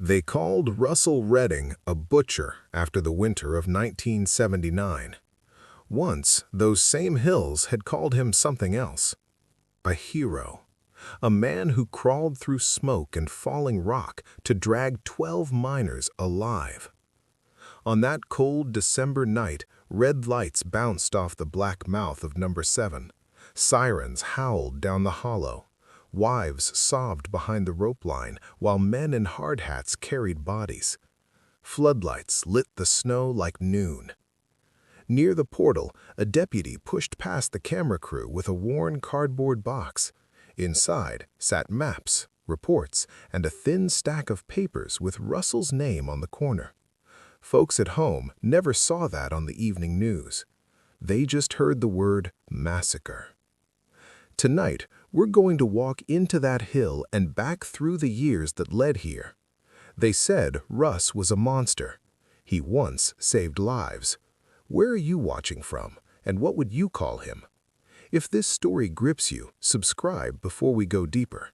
They called Russell Redding a butcher after the winter of 1979. Once, those same hills had called him something else. A hero. A man who crawled through smoke and falling rock to drag 12 miners alive. On that cold December night, red lights bounced off the black mouth of number 7. Sirens howled down the hollow. Wives sobbed behind the rope line while men in hard hats carried bodies. Floodlights lit the snow like noon. Near the portal, a deputy pushed past the camera crew with a worn cardboard box. Inside sat maps, reports, and a thin stack of papers with Russell's name on the corner. Folks at home never saw that on the evening news. They just heard the word massacre. Tonight, we're going to walk into that hill and back through the years that led here. They said Russ was a monster. He once saved lives. Where are you watching from, and what would you call him? If this story grips you, subscribe before we go deeper.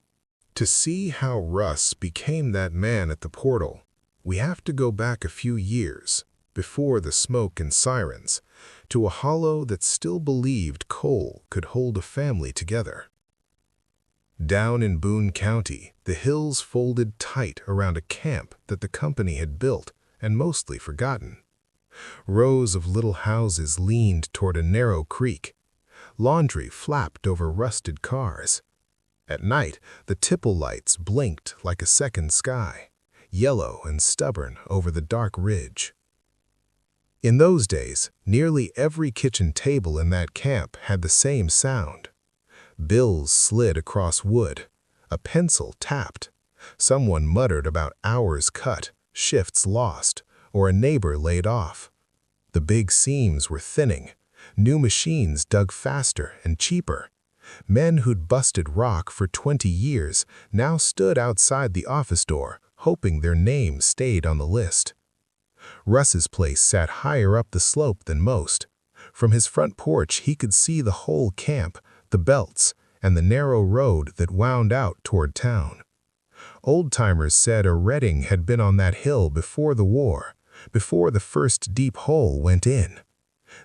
To see how Russ became that man at the portal, we have to go back a few years, before the smoke and sirens, to a hollow that still believed coal could hold a family together. Down in Boone County, the hills folded tight around a camp that the company had built and mostly forgotten. Rows of little houses leaned toward a narrow creek. Laundry flapped over rusted cars. At night, the tipple lights blinked like a second sky, yellow and stubborn over the dark ridge. In those days, nearly every kitchen table in that camp had the same sound. Bills slid across wood. A pencil tapped. Someone muttered about hours cut, shifts lost, or a neighbor laid off. The big seams were thinning. New machines dug faster and cheaper. Men who'd busted rock for 20 years now stood outside the office door, hoping their name stayed on the list. Russ's place sat higher up the slope than most. From his front porch he could see the whole camp, the belts, and the narrow road that wound out toward town. Old-timers said a Redding had been on that hill before the war, before the first deep hole went in.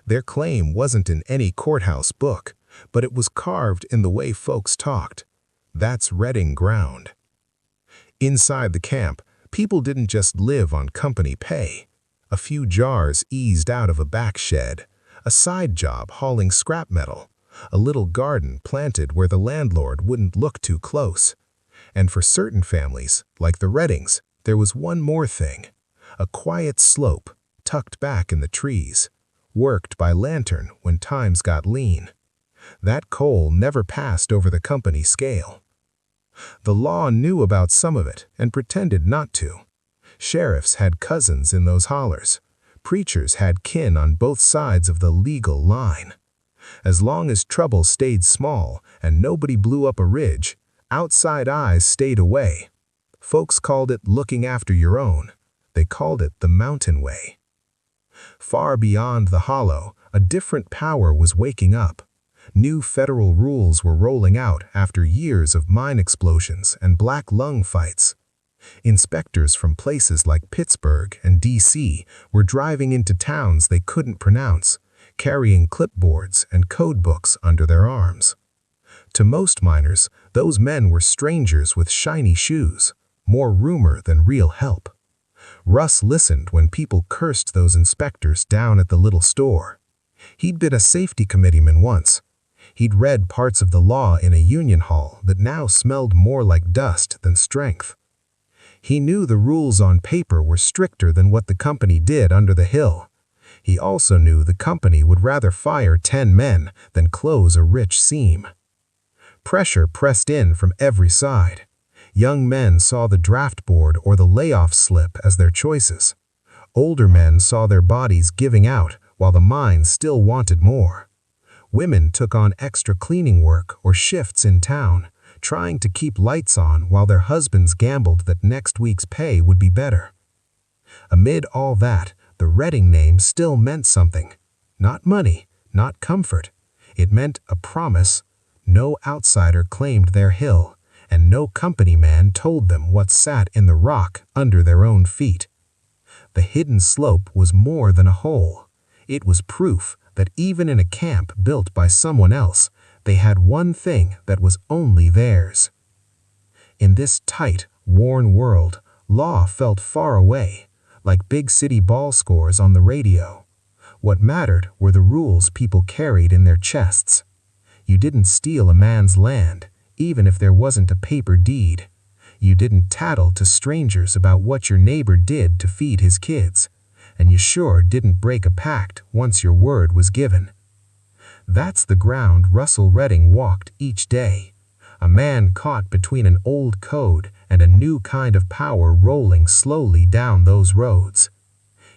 Their claim wasn't in any courthouse book, but it was carved in the way folks talked. That's Redding ground. Inside the camp, people didn't just live on company pay. A few jars eased out of a back shed, a side job hauling scrap metal, a little garden planted where the landlord wouldn't look too close. And for certain families, like the Reddings, there was one more thing. A quiet slope, tucked back in the trees, worked by lantern when times got lean. That coal never passed over the company scale. The law knew about some of it and pretended not to. Sheriffs had cousins in those hollers. Preachers had kin on both sides of the legal line. As long as trouble stayed small and nobody blew up a ridge, outside eyes stayed away. Folks called it looking after your own. They called it the mountain way. Far beyond the hollow, a different power was waking up. New federal rules were rolling out after years of mine explosions and black lung fights. Inspectors from places like Pittsburgh and D.C. were driving into towns they couldn't pronounce, carrying clipboards and code books under their arms. To most miners, those men were strangers with shiny shoes, more rumor than real help. Russ listened when people cursed those inspectors down at the little store. He'd been a safety committeeman once. He'd read parts of the law in a union hall that now smelled more like dust than strength. He knew the rules on paper were stricter than what the company did under the hill. He also knew the company would rather fire 10 men than close a rich seam. Pressure pressed in from every side. Young men saw the draft board or the layoff slip as their choices. Older men saw their bodies giving out while the mines still wanted more. Women took on extra cleaning work or shifts in town, trying to keep lights on while their husbands gambled that next week's pay would be better. Amid all that, the Redding name still meant something. Not money, not comfort. It meant a promise. No outsider claimed their hill, and no company man told them what sat in the rock under their own feet. The hidden slope was more than a hole. It was proof that even in a camp built by someone else, they had one thing that was only theirs. In this tight, worn world, law felt far away, like big city ball scores on the radio. What mattered were the rules people carried in their chests. You didn't steal a man's land, even if there wasn't a paper deed. You didn't tattle to strangers about what your neighbor did to feed his kids, and you sure didn't break a pact once your word was given. That's the ground Russell Redding walked each day, a man caught between an old code and a new kind of power rolling slowly down those roads.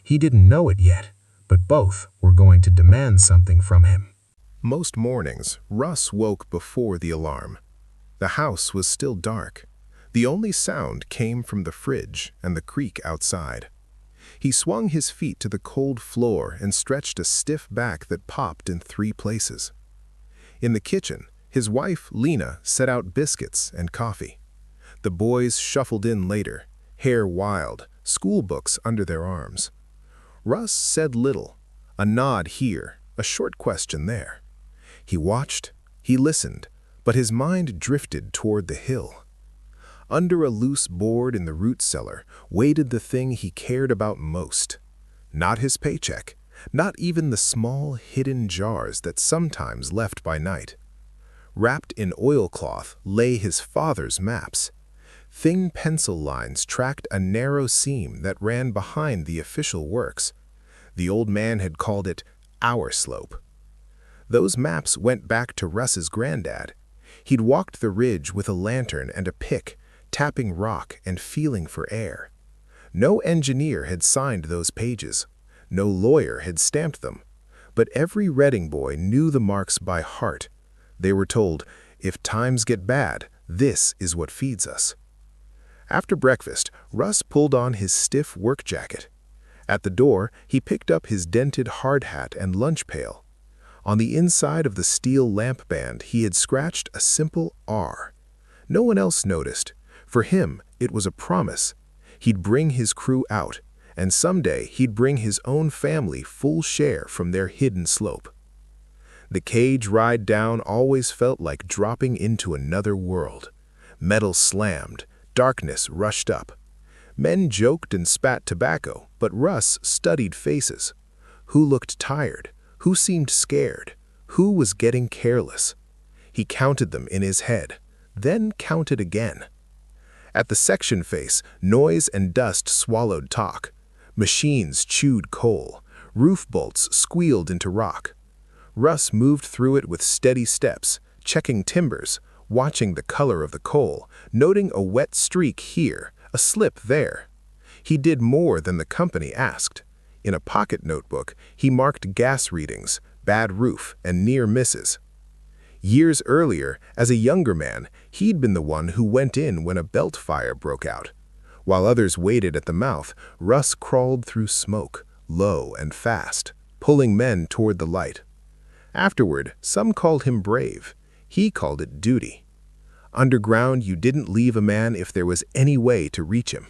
He didn't know it yet, but both were going to demand something from him. Most mornings, Russ woke before the alarm. The house was still dark. The only sound came from the fridge and the creak outside. He swung his feet to the cold floor and stretched a stiff back that popped in 3 places. In the kitchen, his wife, Lena, set out biscuits and coffee. The boys shuffled in later, hair wild, school books under their arms. Russ said little, a nod here, a short question there. He watched, he listened, but his mind drifted toward the hill. Under a loose board in the root cellar waited the thing he cared about most. Not his paycheck, not even the small hidden jars that sometimes left by night. Wrapped in oilcloth lay his father's maps. Thin pencil lines tracked a narrow seam that ran behind the official works. The old man had called it our slope. Those maps went back to Russ's granddad. He'd walked the ridge with a lantern and a pick, tapping rock and feeling for air. No engineer had signed those pages. No lawyer had stamped them. But every Redding boy knew the marks by heart. They were told, if times get bad, this is what feeds us. After breakfast, Russ pulled on his stiff work jacket. At the door, he picked up his dented hard hat and lunch pail. On the inside of the steel lamp band, he had scratched a simple R. No one else noticed. For him, it was a promise. He'd bring his crew out, and someday he'd bring his own family full share from their hidden slope. The cage ride down always felt like dropping into another world. Metal slammed, darkness rushed up. Men joked and spat tobacco, but Russ studied faces. Who looked tired? Who seemed scared? Who was getting careless? He counted them in his head, then counted again. At the section face, noise and dust swallowed talk. Machines chewed coal. Roof bolts squealed into rock. Russ moved through it with steady steps, checking timbers, watching the color of the coal, noting a wet streak here, a slip there. He did more than the company asked. In a pocket notebook, he marked gas readings, bad roof, and near misses. Years earlier, as a younger man, he'd been the one who went in when a belt fire broke out. While others waited at the mouth, Russ crawled through smoke, low and fast, pulling men toward the light. Afterward, some called him brave. He called it duty. Underground, you didn't leave a man if there was any way to reach him.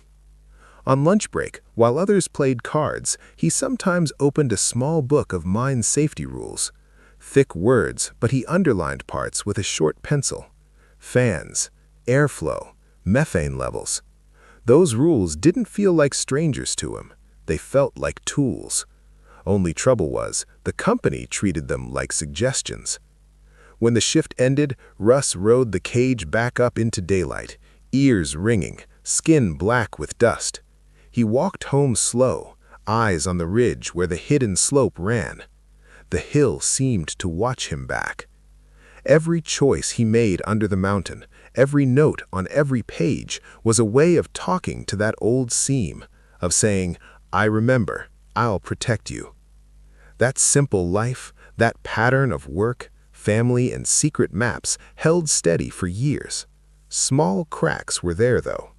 On lunch break, while others played cards, he sometimes opened a small book of mine safety rules. Thick words, but he underlined parts with a short pencil. Fans, airflow, methane levels. Those rules didn't feel like strangers to him. They felt like tools. Only trouble was, the company treated them like suggestions. When the shift ended, Russ rode the cage back up into daylight, ears ringing, skin black with dust. He walked home slow, eyes on the ridge where the hidden slope ran. The hill seemed to watch him back. Every choice he made under the mountain, every note on every page, was a way of talking to that old seam, of saying, I remember, I'll protect you. That simple life, that pattern of work, family, and secret maps held steady for years. Small cracks were there, though.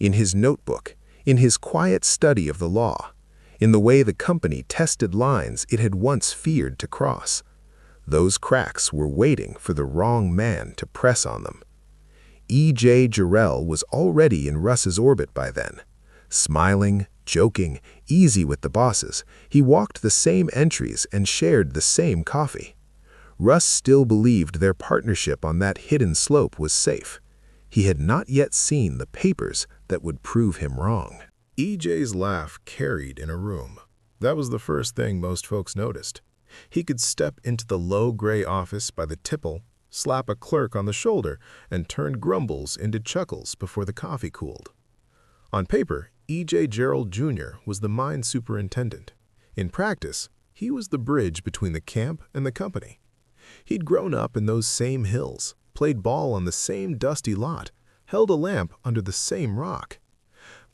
In his notebook, in his quiet study of the law, in the way the company tested lines it had once feared to cross. Those cracks were waiting for the wrong man to press on them. E.J. Jarrell was already in Russ's orbit by then. Smiling, joking, easy with the bosses, he walked the same entries and shared the same coffee. Russ still believed their partnership on that hidden slope was safe. He had not yet seen the papers that would prove him wrong. E.J.'s laugh carried in a room. That was the first thing most folks noticed. He could step into the low gray office by the tipple, slap a clerk on the shoulder, and turn grumbles into chuckles before the coffee cooled. On paper, E.J. Gerald Jr. was the mine superintendent. In practice, he was the bridge between the camp and the company. He'd grown up in those same hills, played ball on the same dusty lot, held a lamp under the same rock.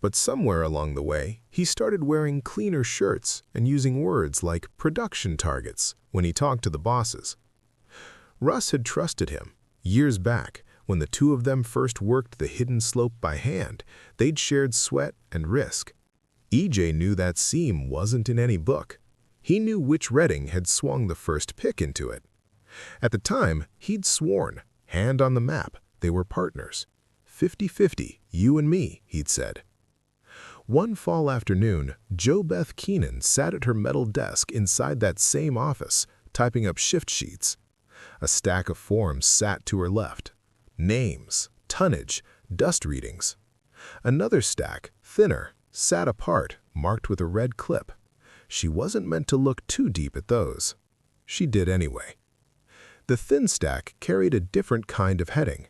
But somewhere along the way, he started wearing cleaner shirts and using words like production targets when he talked to the bosses. Russ had trusted him. Years back, when the two of them first worked the hidden slope by hand, they'd shared sweat and risk. E.J. knew that seam wasn't in any book. He knew which Redding had swung the first pick into it. At the time, he'd sworn, hand on the map, they were partners. 50-50, you and me, he'd said. One fall afternoon, Jo Beth Keenan sat at her metal desk inside that same office, typing up shift sheets. A stack of forms sat to her left. Names, tonnage, dust readings. Another stack, thinner, sat apart, marked with a red clip. She wasn't meant to look too deep at those. She did anyway. The thin stack carried a different kind of heading.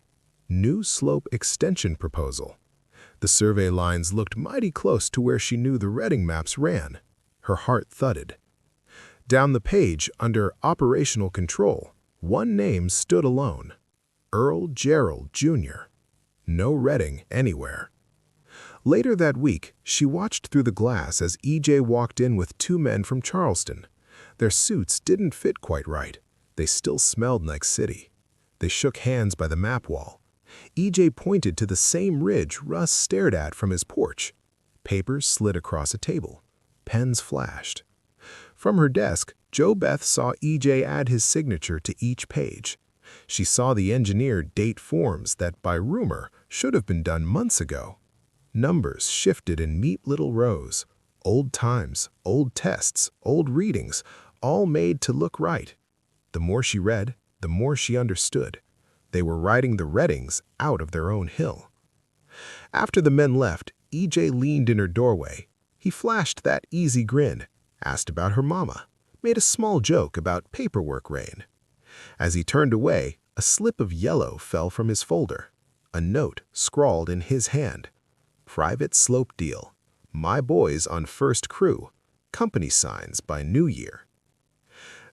New Slope Extension Proposal. The survey lines looked mighty close to where she knew the Redding maps ran. Her heart thudded. Down the page, under Operational Control, one name stood alone. Earl Gerald Jr. No Redding anywhere. Later that week, she watched through the glass as E.J. walked in with two men from Charleston. Their suits didn't fit quite right. They still smelled like city. They shook hands by the map wall. E.J. pointed to the same ridge Russ stared at from his porch. Papers slid across a table. Pens flashed. From her desk, Jo Beth saw E.J. add his signature to each page. She saw the engineer date forms that, by rumor, should have been done months ago. Numbers shifted in neat little rows. Old times, old tests, old readings, all made to look right. The more she read, the more she understood. They were writing the Reddings out of their own hill. After the men left, E.J. leaned in her doorway. He flashed that easy grin, asked about her mama, made a small joke about paperwork rain. As he turned away, a slip of yellow fell from his folder. A note scrawled in his hand. Private slope deal. My boys on first crew. Company signs by New Year.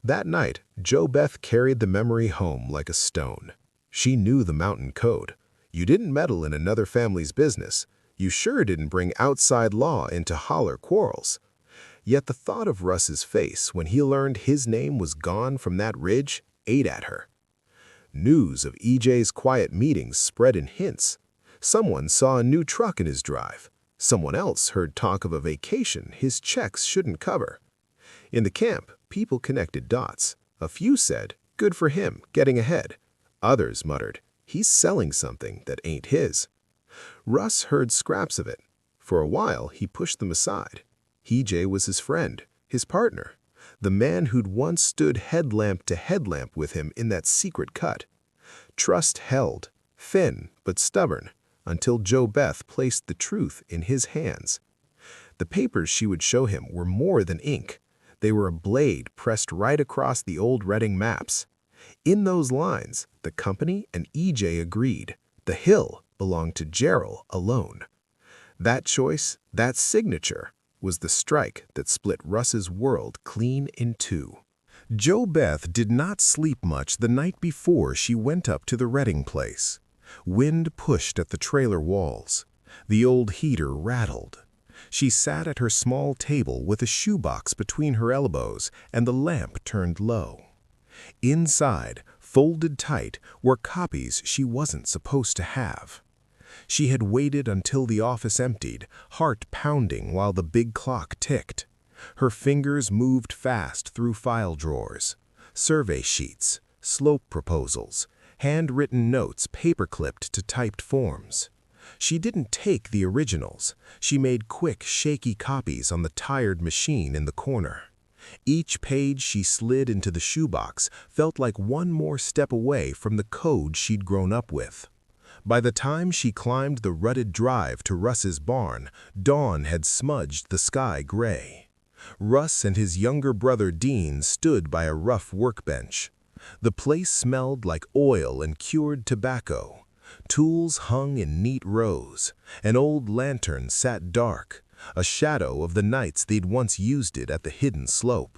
That night, Jo Beth carried the memory home like a stone. She knew the mountain code. You didn't meddle in another family's business. You sure didn't bring outside law into holler quarrels. Yet the thought of Russ's face when he learned his name was gone from that ridge ate at her. News of E.J.'s quiet meetings spread in hints. Someone saw a new truck in his drive. Someone else heard talk of a vacation his checks shouldn't cover. In the camp, people connected dots. A few said, good for him, getting ahead. Others muttered, he's selling something that ain't his. Russ heard scraps of it. For a while, he pushed them aside. E.J. was his friend, his partner, the man who'd once stood headlamp to headlamp with him in that secret cut. Trust held, thin but stubborn, until Jo Beth placed the truth in his hands. The papers she would show him were more than ink. They were a blade pressed right across the old Redding maps. In those lines, the company and E.J. agreed. The hill belonged to Gerald alone. That choice, that signature, was the strike that split Russ's world clean in two. Jo Beth did not sleep much the night before she went up to the Redding place. Wind pushed at the trailer walls. The old heater rattled. She sat at her small table with a shoebox between her elbows and the lamp turned low. Inside, folded tight, were copies she wasn't supposed to have. She had waited until the office emptied, heart pounding while the big clock ticked. Her fingers moved fast through file drawers. Survey sheets, slope proposals, handwritten notes paper-clipped to typed forms. She didn't take the originals. She made quick, shaky copies on the tired machine in the corner. Each page she slid into the shoebox felt like one more step away from the code she'd grown up with. By the time she climbed the rutted drive to Russ's barn, dawn had smudged the sky gray. Russ and his younger brother Dean stood by a rough workbench. The place smelled like oil and cured tobacco. Tools hung in neat rows. An old lantern sat dark, a shadow of the nights they'd once used it at the hidden slope.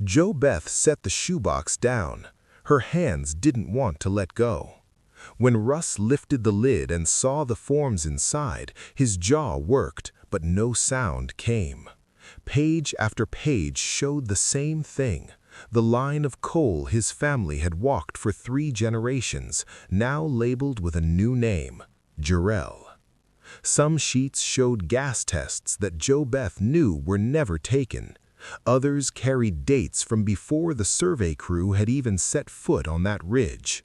Jo Beth set the shoebox down. Her hands didn't want to let go. When Russ lifted the lid and saw the forms inside, his jaw worked, but no sound came. Page after page showed the same thing. The line of coal his family had walked for 3 generations, now labeled with a new name, Jarrell. Some sheets showed gas tests that Jo Beth knew were never taken. Others carried dates from before the survey crew had even set foot on that ridge.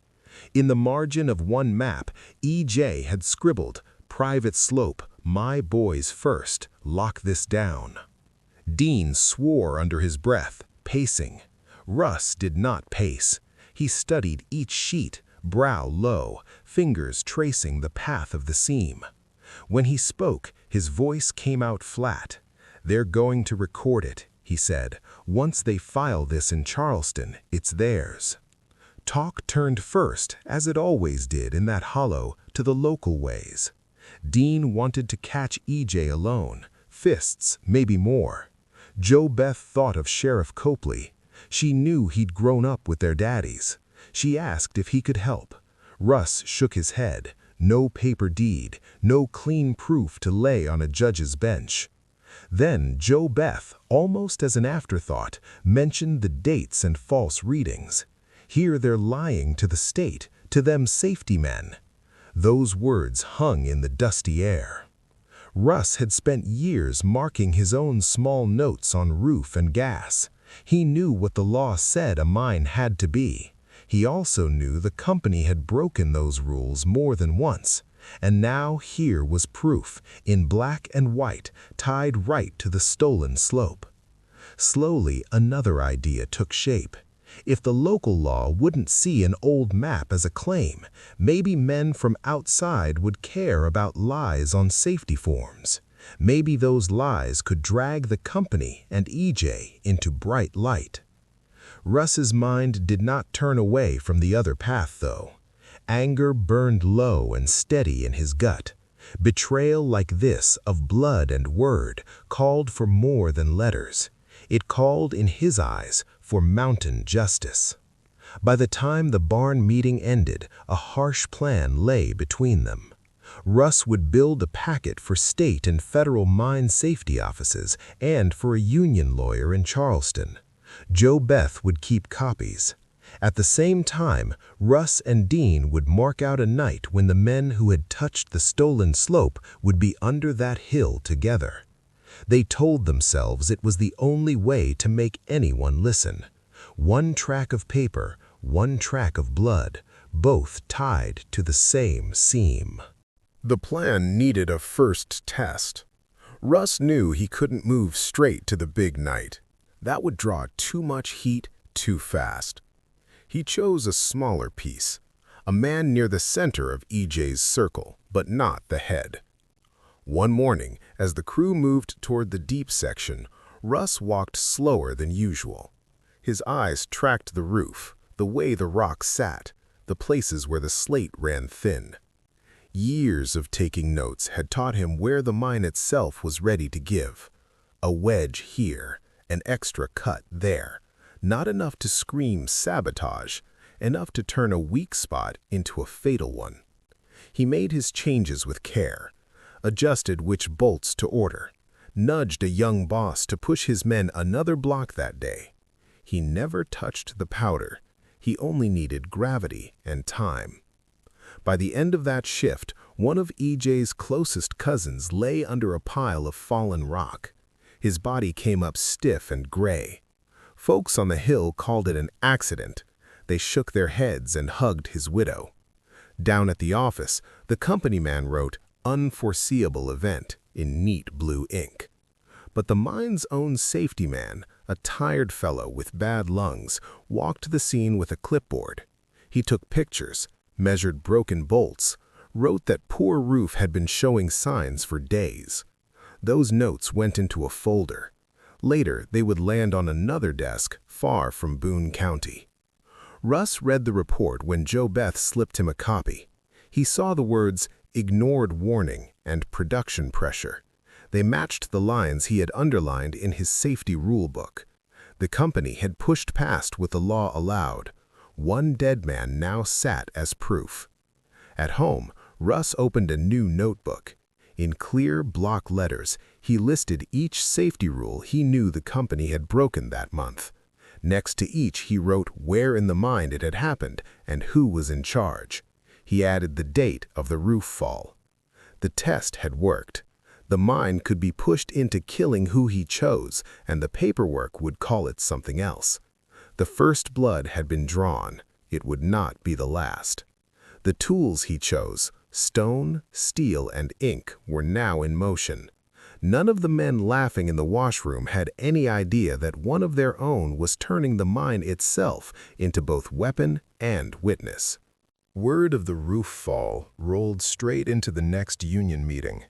In the margin of one map, E.J. had scribbled, "Private slope, my boys first, lock this down." Dean swore under his breath, pacing. Russ did not pace. He studied each sheet, brow low, fingers tracing the path of the seam. When he spoke, his voice came out flat. "They're going to record it," he said. "Once they file this in Charleston, it's theirs." Talk turned first, as it always did in that hollow, to the local ways. Dean wanted to catch E.J. alone, fists, maybe more. Jo Beth thought of Sheriff Copley. She knew he'd grown up with their daddies. She asked if he could help. Russ shook his head. No paper deed, no clean proof to lay on a judge's bench. Then Jo Beth, almost as an afterthought, mentioned the dates and false readings. Here they're lying to the state, to them safety men. Those words hung in the dusty air. Russ had spent years marking his own small notes on roof and gas. He knew what the law said a mine had to be. He also knew the company had broken those rules more than once. And now here was proof, in black and white, tied right to the stolen slope. Slowly, another idea took shape. If the local law wouldn't see an old map as a claim, maybe men from outside would care about lies on safety forms. Maybe those lies could drag the company and E.J. into bright light. Russ's mind did not turn away from the other path, though. Anger burned low and steady in his gut. Betrayal like this, of blood and word, called for more than letters. It called, in his eyes, for mountain justice. By the time the barn meeting ended, a harsh plan lay between them. Russ would build a packet for state and federal mine safety offices and for a union lawyer in Charleston. Jo Beth would keep copies. At the same time, Russ and Dean would mark out a night when the men who had touched the stolen slope would be under that hill together. They told themselves it was the only way to make anyone listen. One track of paper, one track of blood, both tied to the same seam. The plan needed a first test. Russ knew he couldn't move straight to the big night. That would draw too much heat too fast. He chose a smaller piece, a man near the center of E.J.'s circle, but not the head. One morning, as the crew moved toward the deep section, Russ walked slower than usual. His eyes tracked the roof, the way the rock sat, the places where the slate ran thin. Years of taking notes had taught him where the mine itself was ready to give. A wedge here, an extra cut there. Not enough to scream sabotage, enough to turn a weak spot into a fatal one. He made his changes with care, adjusted which bolts to order, nudged a young boss to push his men another block that day. He never touched the powder. He only needed gravity and time. By the end of that shift, one of E.J.'s closest cousins lay under a pile of fallen rock. His body came up stiff and gray. Folks on the hill called it an accident. They shook their heads and hugged his widow. Down at the office, the company man wrote, "Unforeseeable event," in neat blue ink. But the mine's own safety man, a tired fellow with bad lungs, walked the scene with a clipboard. He took pictures, measured broken bolts, wrote that poor roof had been showing signs for days. Those notes went into a folder. Later, they would land on another desk far from Boone County. Russ read the report when Joe Beth slipped him a copy. He saw the words, "ignored warning" and "production pressure." They matched the lines he had underlined in his safety rule book. The company had pushed past what the law allowed. One dead man now sat as proof. At home, Russ opened a new notebook. In clear block letters, he listed each safety rule he knew the company had broken that month. Next to each, he wrote where in the mine it had happened and who was in charge. He added the date of the roof fall. The test had worked. The mine could be pushed into killing who he chose, and the paperwork would call it something else. The first blood had been drawn. It would not be the last. The tools he chose, stone, steel, and ink, were now in motion. None of the men laughing in the washroom had any idea that one of their own was turning the mine itself into both weapon and witness. Word of the roof fall rolled straight into the next union meeting.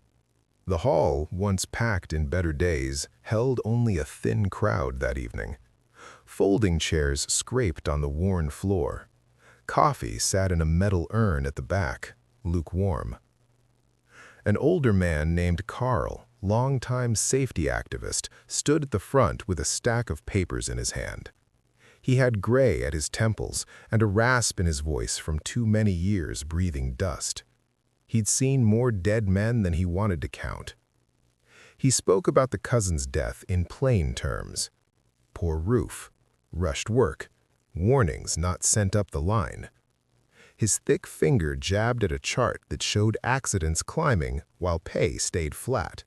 The hall, once packed in better days, held only a thin crowd that evening. Folding chairs scraped on the worn floor. Coffee sat in a metal urn at the back, lukewarm. An older man named Carl, longtime safety activist, stood at the front with a stack of papers in his hand. He had gray at his temples and a rasp in his voice from too many years breathing dust. He'd seen more dead men than he wanted to count. He spoke about the cousin's death in plain terms. Poor roof, rushed work, warnings not sent up the line. His thick finger jabbed at a chart that showed accidents climbing while pay stayed flat.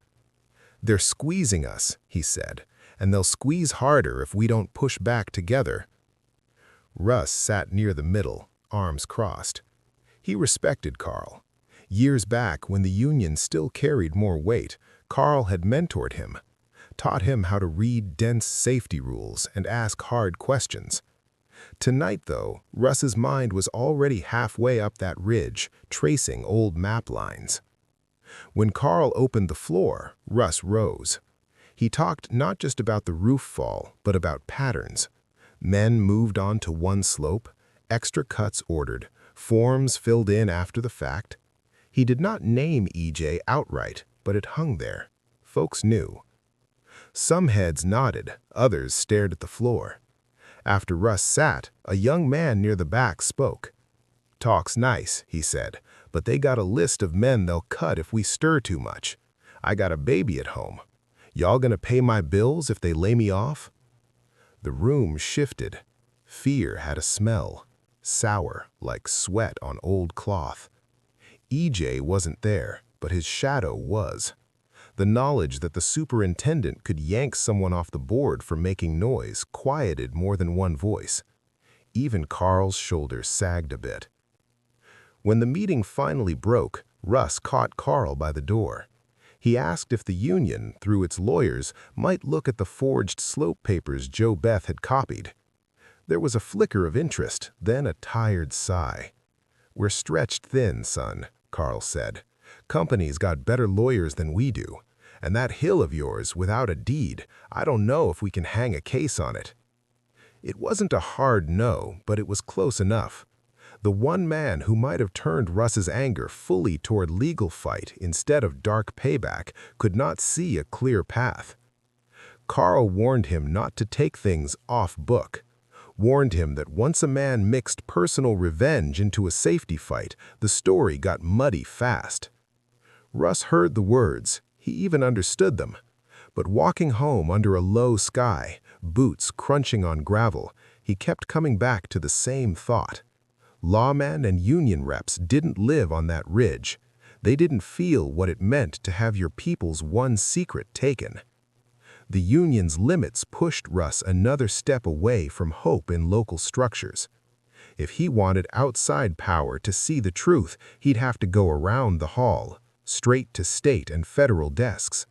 "They're squeezing us," he said, "and they'll squeeze harder if we don't push back together." Russ sat near the middle, arms crossed. He respected Carl. Years back, when the union still carried more weight, Carl had mentored him, taught him how to read dense safety rules and ask hard questions. Tonight, though, Russ's mind was already halfway up that ridge, tracing old map lines. When Carl opened the floor, Russ rose. He talked not just about the roof fall, but about patterns. Men moved on to one slope, extra cuts ordered, forms filled in after the fact. He did not name EJ outright, but it hung there. Folks knew. Some heads nodded, others stared at the floor. After Russ sat, a young man near the back spoke. "Talk's nice," he said, "but they got a list of men they'll cut if we stir too much. I got a baby at home. Y'all gonna pay my bills if they lay me off?" The room shifted. Fear had a smell, sour, like sweat on old cloth. EJ wasn't there, but his shadow was. The knowledge that the superintendent could yank someone off the board for making noise quieted more than one voice. Even Carl's shoulders sagged a bit. When the meeting finally broke, Russ caught Carl by the door. He asked if the union, through its lawyers, might look at the forged slope papers Joe Beth had copied. There was a flicker of interest, then a tired sigh. "We're stretched thin, son," Carl said. "Company's got better lawyers than we do. And that hill of yours, without a deed, I don't know if we can hang a case on it." It wasn't a hard no, but it was close enough. The one man who might have turned Russ's anger fully toward legal fight instead of dark payback could not see a clear path. Carl warned him not to take things off book, warned him that once a man mixed personal revenge into a safety fight, the story got muddy fast. Russ heard the words. He even understood them. But walking home under a low sky, boots crunching on gravel, he kept coming back to the same thought. Lawmen and union reps didn't live on that ridge. They didn't feel what it meant to have your people's one secret taken. The union's limits pushed Russ another step away from hope in local structures. If he wanted outside power to see the truth, he'd have to go around the hall, straight to state and federal desks.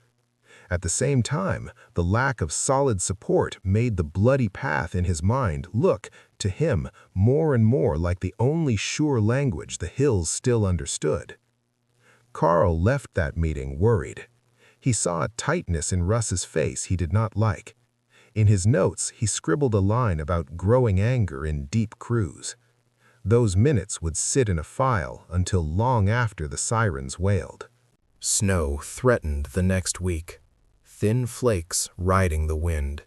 At the same time, the lack of solid support made the bloody path in his mind look, to him, more and more like the only sure language the hills still understood. Carl left that meeting worried. He saw a tightness in Russ's face he did not like. In his notes, he scribbled a line about growing anger in deep cruise. Those minutes would sit in a file until long after the sirens wailed. Snow threatened the next week, thin flakes riding the wind.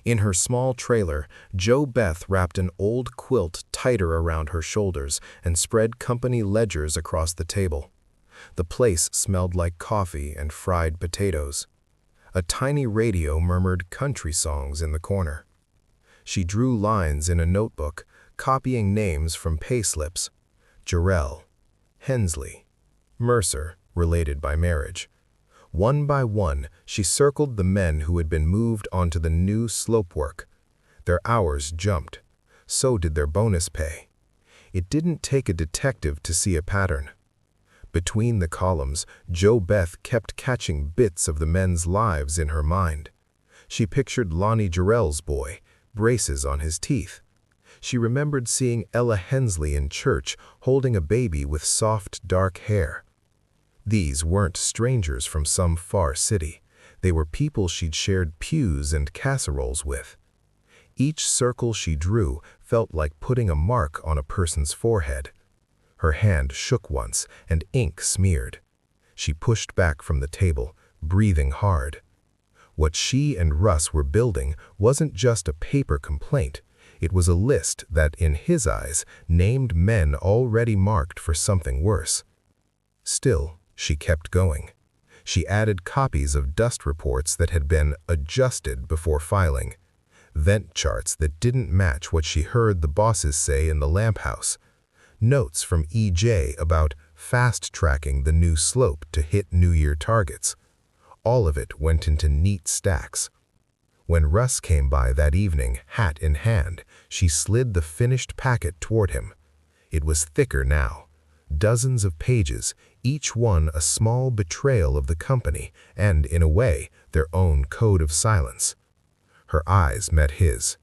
In her small trailer, Jo Beth wrapped an old quilt tighter around her shoulders and spread company ledgers across the table. The place smelled like coffee and fried potatoes. A tiny radio murmured country songs in the corner. She drew lines in a notebook, copying names from payslips: Jarrell, Hensley, Mercer, related by marriage. One by one, she circled the men who had been moved onto the new slope work. Their hours jumped. So did their bonus pay. It didn't take a detective to see a pattern. Between the columns, Jo Beth kept catching bits of the men's lives in her mind. She pictured Lonnie Jarrell's boy, braces on his teeth. She remembered seeing Ella Hensley in church holding a baby with soft, dark hair. These weren't strangers from some far city. They were people she'd shared pews and casseroles with. Each circle she drew felt like putting a mark on a person's forehead. Her hand shook once, and ink smeared. She pushed back from the table, breathing hard. What she and Russ were building wasn't just a paper complaint. It was a list that, in his eyes, named men already marked for something worse. Still, she kept going. She added copies of dust reports that had been adjusted before filing, vent charts that didn't match what she heard the bosses say in the lamp house, notes from EJ about fast-tracking the new slope to hit New Year targets. All of it went into neat stacks. When Russ came by that evening, hat in hand, she slid the finished packet toward him. It was thicker now. Dozens of pages, each one a small betrayal of the company and, in a way, their own code of silence. Her eyes met his.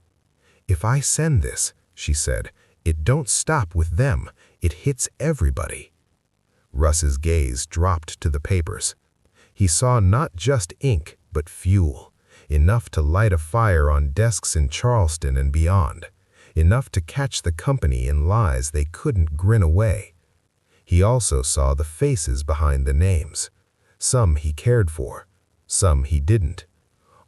"If I send this," she said, "it don't stop with them. It hits everybody." Russ's gaze dropped to the papers. He saw not just ink, but fuel, enough to light a fire on desks in Charleston and beyond, enough to catch the company in lies they couldn't grin away. He also saw the faces behind the names. Some he cared for, some he didn't.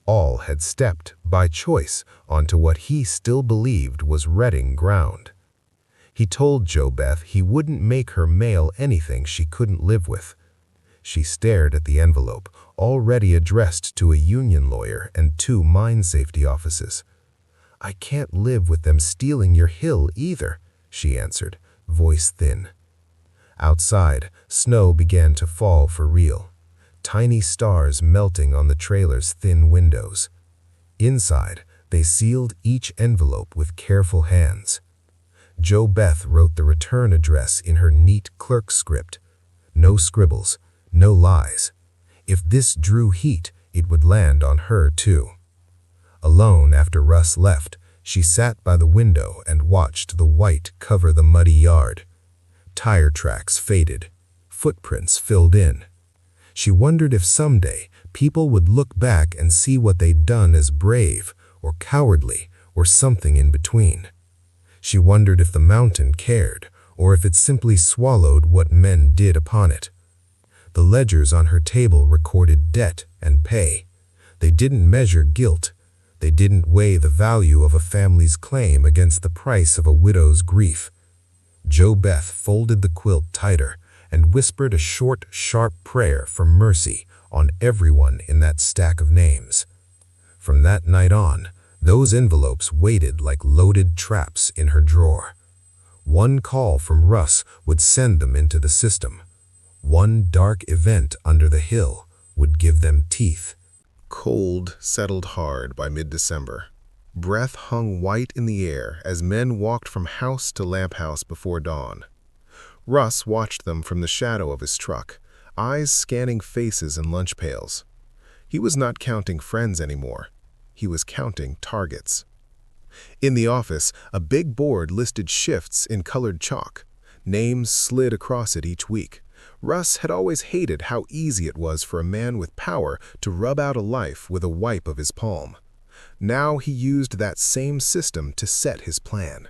All had stepped, by choice, onto what he still believed was Redding ground. He told Jo Beth he wouldn't make her mail anything she couldn't live with. She stared at the envelope, already addressed to a union lawyer and 2 mine safety offices. "I can't live with them stealing your hill either," she answered, voice thin. Outside, snow began to fall for real, tiny stars melting on the trailer's thin windows. Inside, they sealed each envelope with careful hands. Jo Beth wrote the return address in her neat clerk script. No scribbles, no lies. If this drew heat, it would land on her too. Alone after Russ left, she sat by the window and watched the white cover the muddy yard. Tire tracks faded, footprints filled in. She wondered if someday people would look back and see what they'd done as brave or cowardly or something in between. She wondered if the mountain cared or if it simply swallowed what men did upon it. The ledgers on her table recorded debt and pay. They didn't measure guilt. They didn't weigh the value of a family's claim against the price of a widow's grief. Jo Beth folded the quilt tighter and whispered a short, sharp prayer for mercy on everyone in that stack of names. From that night on, those envelopes waited like loaded traps in her drawer. One call from Russ would send them into the system. One dark event under the hill would give them teeth. Cold settled hard by mid-December. Breath hung white in the air as men walked from house to lamp house before dawn. Russ watched them from the shadow of his truck, eyes scanning faces and lunch pails. He was not counting friends anymore. He was counting targets. In the office, a big board listed shifts in colored chalk. Names slid across it each week. Russ had always hated how easy it was for a man with power to rub out a life with a wipe of his palm. Now he used that same system to set his plan.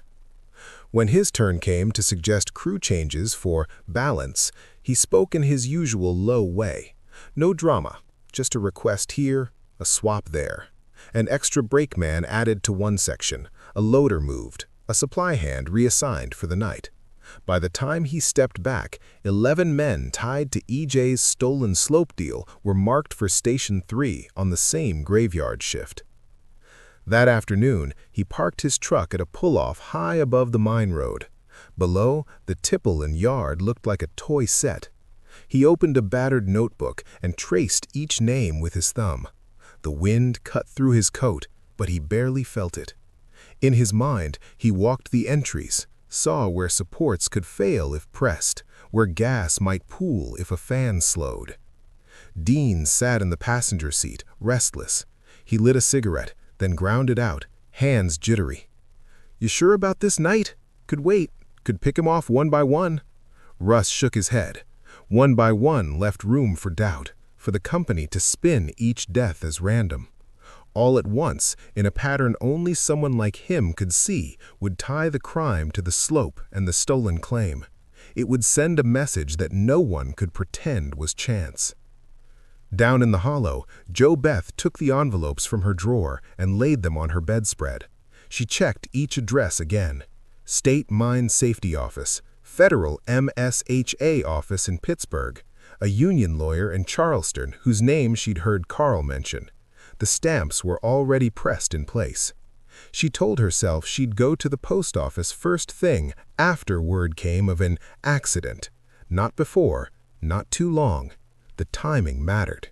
When his turn came to suggest crew changes for balance, he spoke in his usual low way. No drama, just a request here, a swap there. An extra brakeman added to one section, a loader moved, a supply hand reassigned for the night. By the time he stepped back, 11 men tied to EJ's stolen slope deal were marked for Station 3 on the same graveyard shift. That afternoon, he parked his truck at a pull-off high above the mine road. Below, the tipple and yard looked like a toy set. He opened a battered notebook and traced each name with his thumb. The wind cut through his coat, but he barely felt it. In his mind, he walked the entries, saw where supports could fail if pressed, where gas might pool if a fan slowed. Dean sat in the passenger seat, restless. He lit a cigarette, then ground it out, hands jittery. "You sure about this night? Could wait. Could pick him off one by one." Russ shook his head. One by one left room for doubt, for the company to spin each death as random. All at once, in a pattern only someone like him could see, would tie the crime to the slope and the stolen claim. It would send a message that no one could pretend was chance. Down in the hollow, Jo Beth took the envelopes from her drawer and laid them on her bedspread. She checked each address again. State Mine Safety Office, Federal MSHA office in Pittsburgh, a union lawyer in Charleston whose name she'd heard Carl mention. The stamps were already pressed in place. She told herself she'd go to the post office first thing after word came of an accident. Not before, not too long. The timing mattered.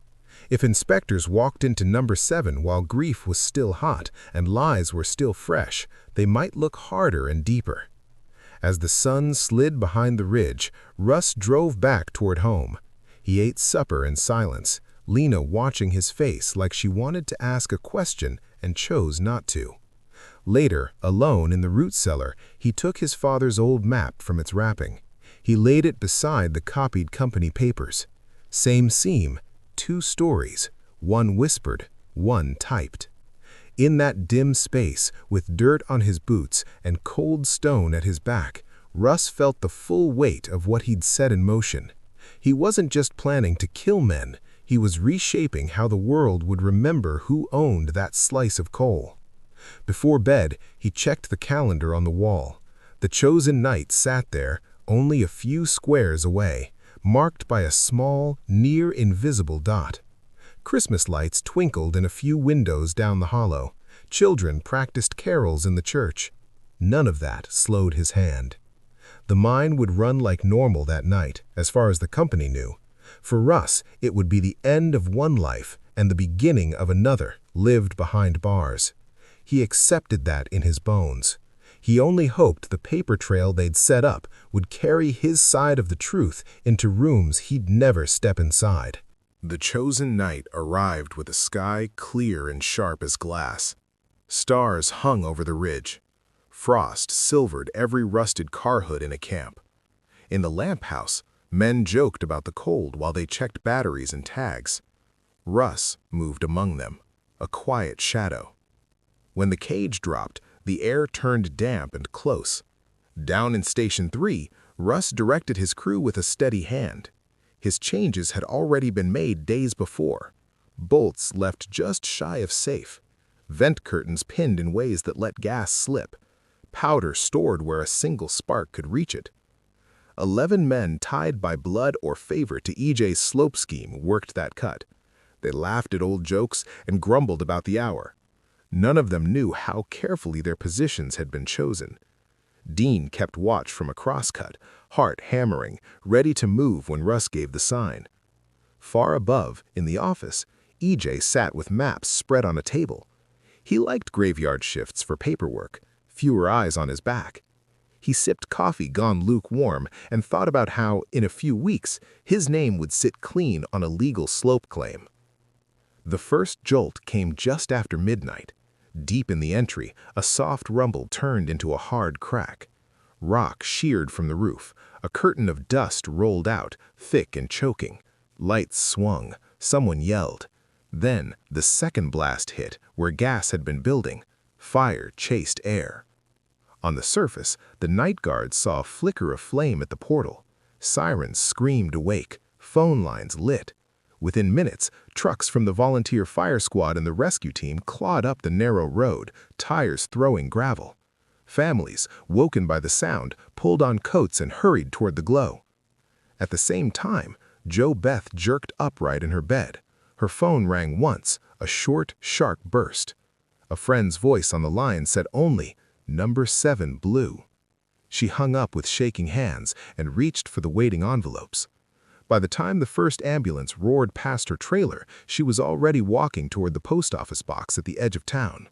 If inspectors walked into number 7 while grief was still hot and lies were still fresh, they might look harder and deeper. As the sun slid behind the ridge, Russ drove back toward home. He ate supper in silence, Lena watching his face like she wanted to ask a question and chose not to. Later, alone in the root cellar, he took his father's old map from its wrapping. He laid it beside the copied company papers. Same seam, 2 stories, one whispered, one typed. In that dim space, with dirt on his boots and cold stone at his back, Russ felt the full weight of what he'd set in motion. He wasn't just planning to kill men, he was reshaping how the world would remember who owned that slice of coal. Before bed, he checked the calendar on the wall. The chosen night sat there, only a few squares away, marked by a small, near-invisible dot. Christmas lights twinkled in a few windows down the hollow. Children practiced carols in the church. None of that slowed his hand. The mine would run like normal that night, as far as the company knew. For Russ, it would be the end of one life and the beginning of another, lived behind bars. He accepted that in his bones. He only hoped the paper trail they'd set up would carry his side of the truth into rooms he'd never step inside. The chosen night arrived with a sky clear and sharp as glass. Stars hung over the ridge. Frost silvered every rusted car hood in a camp. In the lamp house, men joked about the cold while they checked batteries and tags. Russ moved among them, a quiet shadow. When the cage dropped, the air turned damp and close. Down in Station 3, Russ directed his crew with a steady hand. His changes had already been made days before. Bolts left just shy of safe. Vent curtains pinned in ways that let gas slip. Powder stored where a single spark could reach it. 11 men tied by blood or favor to EJ's slope scheme worked that cut. They laughed at old jokes and grumbled about the hour. None of them knew how carefully their positions had been chosen. Dean kept watch from a crosscut, heart hammering, ready to move when Russ gave the sign. Far above, in the office, EJ sat with maps spread on a table. He liked graveyard shifts for paperwork, fewer eyes on his back. He sipped coffee gone lukewarm and thought about how, in a few weeks, his name would sit clean on a legal slope claim. The first jolt came just after midnight. Deep in the entry, a soft rumble turned into a hard crack. Rock sheared from the roof. A curtain of dust rolled out, thick and choking. Lights swung. Someone yelled. Then, the second blast hit, where gas had been building. Fire chased air. On the surface, the night guards saw a flicker of flame at the portal. Sirens screamed awake. Phone lines lit. Within minutes, trucks from the volunteer fire squad and the rescue team clawed up the narrow road, tires throwing gravel. Families, woken by the sound, pulled on coats and hurried toward the glow. At the same time, Jo Beth jerked upright in her bed. Her phone rang once, a short, sharp burst. A friend's voice on the line said only, "Number 7 blue." She hung up with shaking hands and reached for the waiting envelopes. By the time the first ambulance roared past her trailer, she was already walking toward the post office box at the edge of town.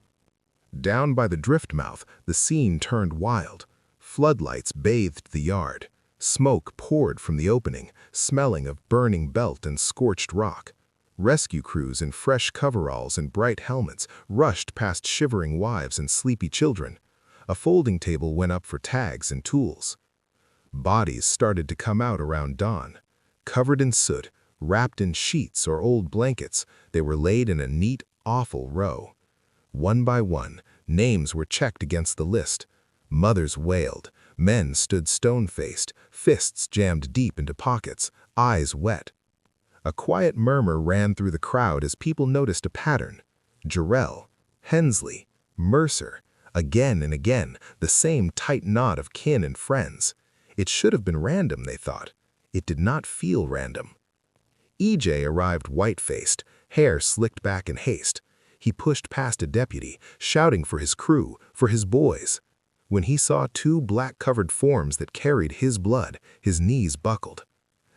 Down by the drift mouth, the scene turned wild. Floodlights bathed the yard. Smoke poured from the opening, smelling of burning belt and scorched rock. Rescue crews in fresh coveralls and bright helmets rushed past shivering wives and sleepy children. A folding table went up for tags and tools. Bodies started to come out around dawn. Covered in soot, wrapped in sheets or old blankets, they were laid in a neat, awful row. One by one, names were checked against the list. Mothers wailed. Men stood stone-faced, fists jammed deep into pockets, eyes wet. A quiet murmur ran through the crowd as people noticed a pattern. Jarrell, Hensley, Mercer, again and again, the same tight knot of kin and friends. It should have been random, they thought. It did not feel random. EJ arrived white-faced, hair slicked back in haste. He pushed past a deputy, shouting for his crew, for his boys. When he saw two black-covered forms that carried his blood, his knees buckled.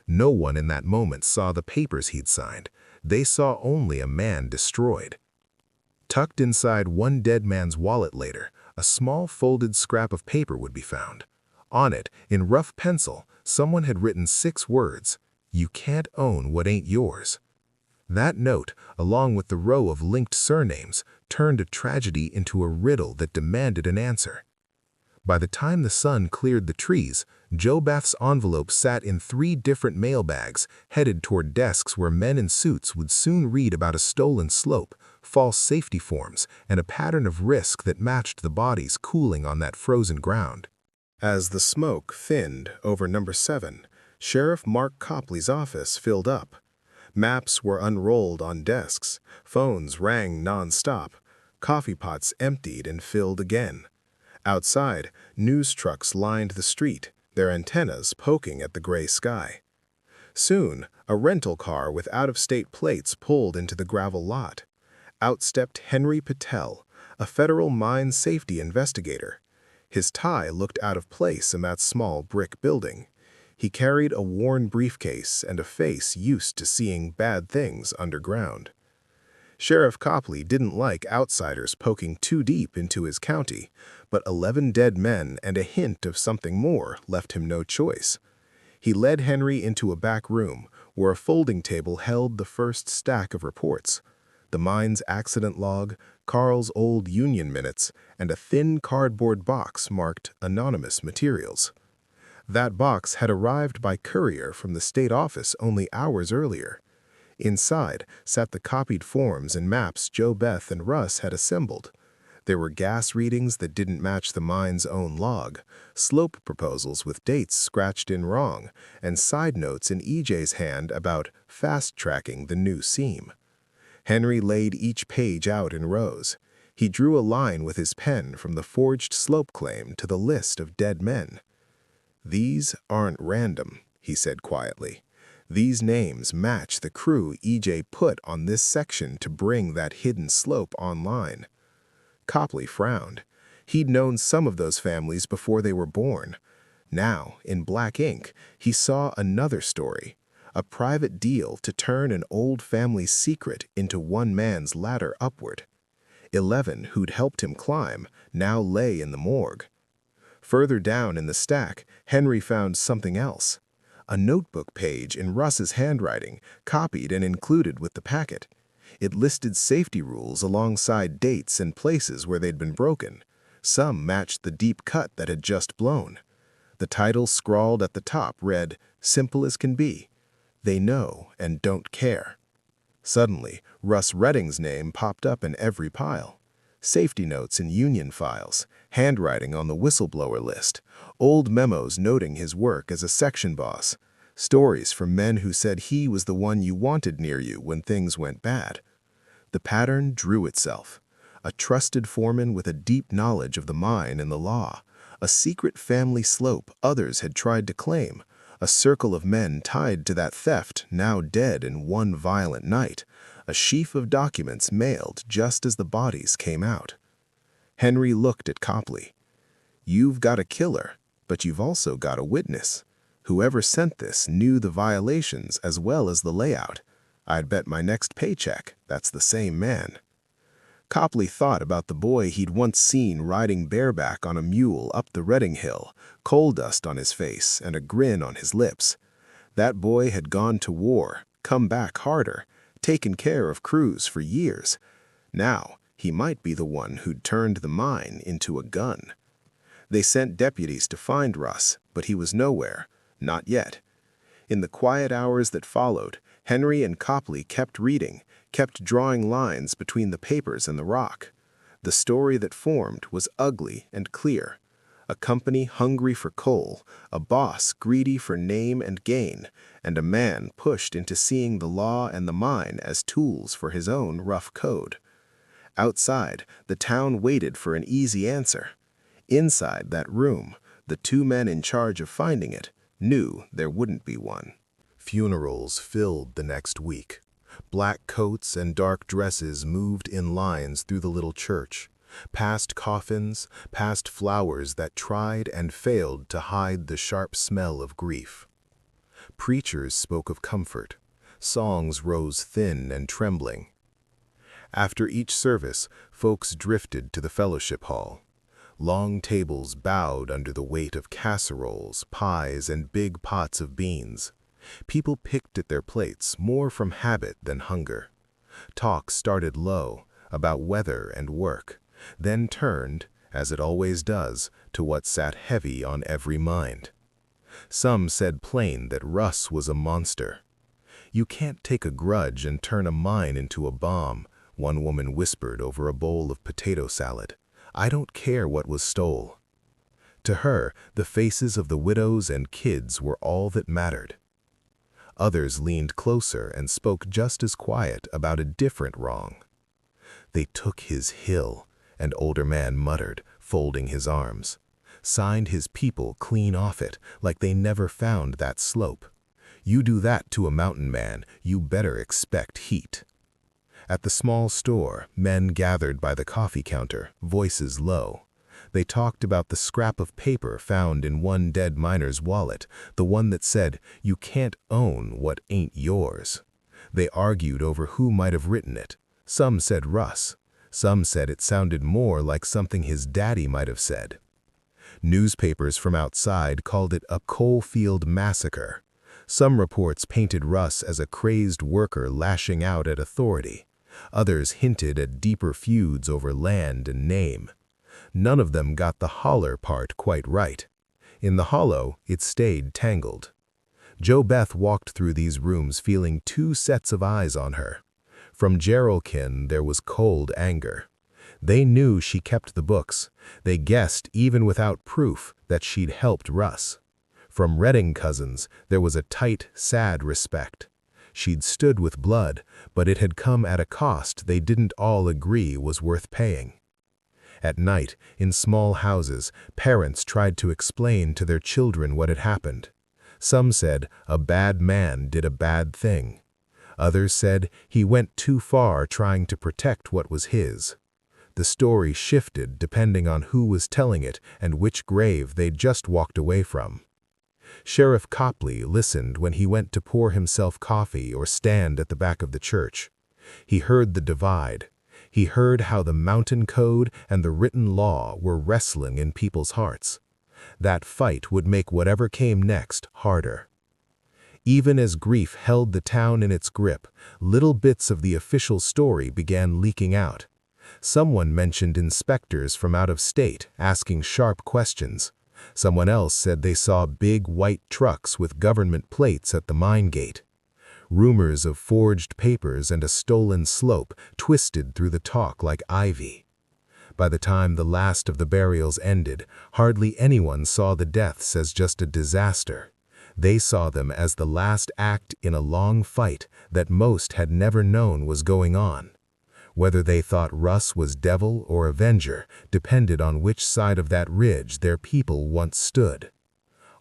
No one in that moment saw the papers he'd signed. They saw only a man destroyed. Tucked inside one dead man's wallet later, a small folded scrap of paper would be found. On it, in rough pencil, someone had written 6 words, "You can't own what ain't yours." That note, along with the row of linked surnames, turned a tragedy into a riddle that demanded an answer. By the time the sun cleared the trees, Jo Beth's envelope sat in 3 different mailbags, headed toward desks where men in suits would soon read about a stolen slope, false safety forms, and a pattern of risk that matched the bodies cooling on that frozen ground. As the smoke thinned over number 7, Sheriff Mark Copley's office filled up. Maps were unrolled on desks, phones rang non-stop, coffee pots emptied and filled again. Outside, news trucks lined the street, their antennas poking at the gray sky. Soon, a rental car with out-of-state plates pulled into the gravel lot. Out stepped Henry Patel, a federal mine safety investigator. His tie looked out of place in that small brick building. He carried a worn briefcase and a face used to seeing bad things underground. Sheriff Copley didn't like outsiders poking too deep into his county, but 11 dead men and a hint of something more left him no choice. He led Henry into a back room where a folding table held the first stack of reports: the mine's accident log, Carl's old union minutes, and a thin cardboard box marked anonymous materials. That box had arrived by courier from the state office only hours earlier. Inside sat the copied forms and maps Jo Beth and Russ had assembled. There were gas readings that didn't match the mine's own log, slope proposals with dates scratched in wrong, and side notes in EJ's hand about fast-tracking the new seam. Henry laid each page out in rows. He drew a line with his pen from the forged slope claim to the list of dead men. "These aren't random," he said quietly. "These names match the crew EJ put on this section to bring that hidden slope online." Copley frowned. He'd known some of those families before they were born. Now, in black ink, he saw another story, a private deal to turn an old family's secret into one man's ladder upward. 11 who'd helped him climb now lay in the morgue. Further down in the stack, Henry found something else. A notebook page in Russ's handwriting, copied and included with the packet. It listed safety rules alongside dates and places where they'd been broken. Some matched the deep cut that had just blown. The title scrawled at the top read, "Simple as can be. They know and don't care." Suddenly, Russ Redding's name popped up in every pile. Safety notes in union files, handwriting on the whistleblower list, old memos noting his work as a section boss, stories from men who said he was the one you wanted near you when things went bad. The pattern drew itself. A trusted foreman with a deep knowledge of the mine and the law, a secret family slope others had tried to claim, a circle of men tied to that theft now dead in one violent night, a sheaf of documents mailed just as the bodies came out. Henry looked at Copley. "You've got a killer, but you've also got a witness. Whoever sent this knew the violations as well as the layout. I'd bet my next paycheck that's the same man." Copley thought about the boy he'd once seen riding bareback on a mule up the Redding Hill, coal dust on his face and a grin on his lips. That boy had gone to war, come back harder, taken care of crews for years. Now, he might be the one who'd turned the mine into a gun. They sent deputies to find Russ, but he was nowhere, not yet. In the quiet hours that followed, Henry and Copley kept reading, kept drawing lines between the papers and the rock. The story that formed was ugly and clear. A company hungry for coal, a boss greedy for name and gain, and a man pushed into seeing the law and the mine as tools for his own rough code. Outside, the town waited for an easy answer. Inside that room, the two men in charge of finding it knew there wouldn't be one. Funerals filled the next week. Black coats and dark dresses moved in lines through the little church, past coffins, past flowers that tried and failed to hide the sharp smell of grief. Preachers spoke of comfort. Songs rose thin and trembling. After each service, folks drifted to the fellowship hall. Long tables bowed under the weight of casseroles, pies, and big pots of beans. People picked at their plates more from habit than hunger. Talk started low, about weather and work, then turned, as it always does, to what sat heavy on every mind. Some said plain that Russ was a monster. "You can't take a grudge and turn a mine into a bomb," one woman whispered over a bowl of potato salad. "I don't care what was stole." To her, the faces of the widows and kids were all that mattered. Others leaned closer and spoke just as quiet about a different wrong. "They took his hill," an older man muttered, folding his arms. "Signed his people clean off it, like they never found that slope. You do that to a mountain man, you better expect heat." At the small store, men gathered by the coffee counter, voices low. They talked about the scrap of paper found in one dead miner's wallet, the one that said, "You can't own what ain't yours." They argued over who might have written it. Some said Russ. Some said it sounded more like something his daddy might have said. Newspapers from outside called it a coal field massacre. Some reports painted Russ as a crazed worker lashing out at authority. Others hinted at deeper feuds over land and name. None of them got the holler part quite right. In the hollow, it stayed tangled. Jo Beth walked through these rooms feeling two sets of eyes on her. From Geraldkin there was cold anger. They knew she kept the books. They guessed, even without proof, that she'd helped Russ. From Redding cousins, there was a tight, sad respect. She'd stood with blood, but it had come at a cost they didn't all agree was worth paying. At night, in small houses, parents tried to explain to their children what had happened. Some said a bad man did a bad thing. Others said he went too far trying to protect what was his. The story shifted depending on who was telling it and which grave they'd just walked away from. Sheriff Copley listened when he went to pour himself coffee or stand at the back of the church. He heard the divide. He heard how the mountain code and the written law were wrestling in people's hearts. That fight would make whatever came next harder. Even as grief held the town in its grip, little bits of the official story began leaking out. Someone mentioned inspectors from out of state asking sharp questions. Someone else said they saw big white trucks with government plates at the mine gate. Rumors of forged papers and a stolen slope twisted through the talk like ivy. By the time the last of the burials ended, hardly anyone saw the deaths as just a disaster. They saw them as the last act in a long fight that most had never known was going on. Whether they thought Russ was devil or avenger depended on which side of that ridge their people once stood.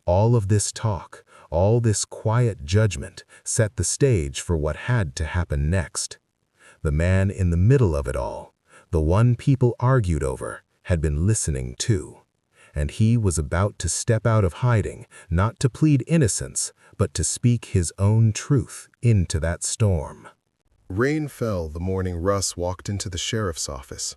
All of this talk, all this quiet judgment, set the stage for what had to happen next. The man in the middle of it all, the one people argued over, had been listening too. And he was about to step out of hiding, not to plead innocence, but to speak his own truth into that storm. Rain fell the morning Russ walked into the sheriff's office.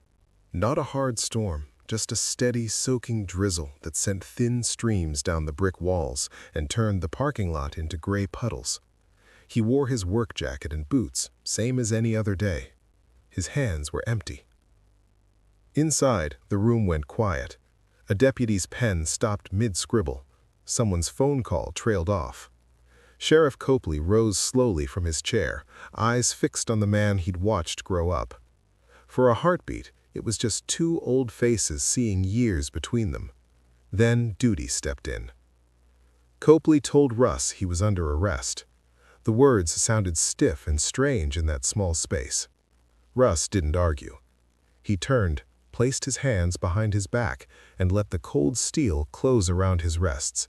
Not a hard storm, just a steady, soaking drizzle that sent thin streams down the brick walls and turned the parking lot into gray puddles. He wore his work jacket and boots, same as any other day. His hands were empty. Inside, the room went quiet. A deputy's pen stopped mid-scribble. Someone's phone call trailed off. Sheriff Copley rose slowly from his chair, eyes fixed on the man he'd watched grow up. For a heartbeat, it was just two old faces seeing years between them. Then duty stepped in. Copley told Russ he was under arrest. The words sounded stiff and strange in that small space. Russ didn't argue. He turned, placed his hands behind his back, and let the cold steel close around his wrists.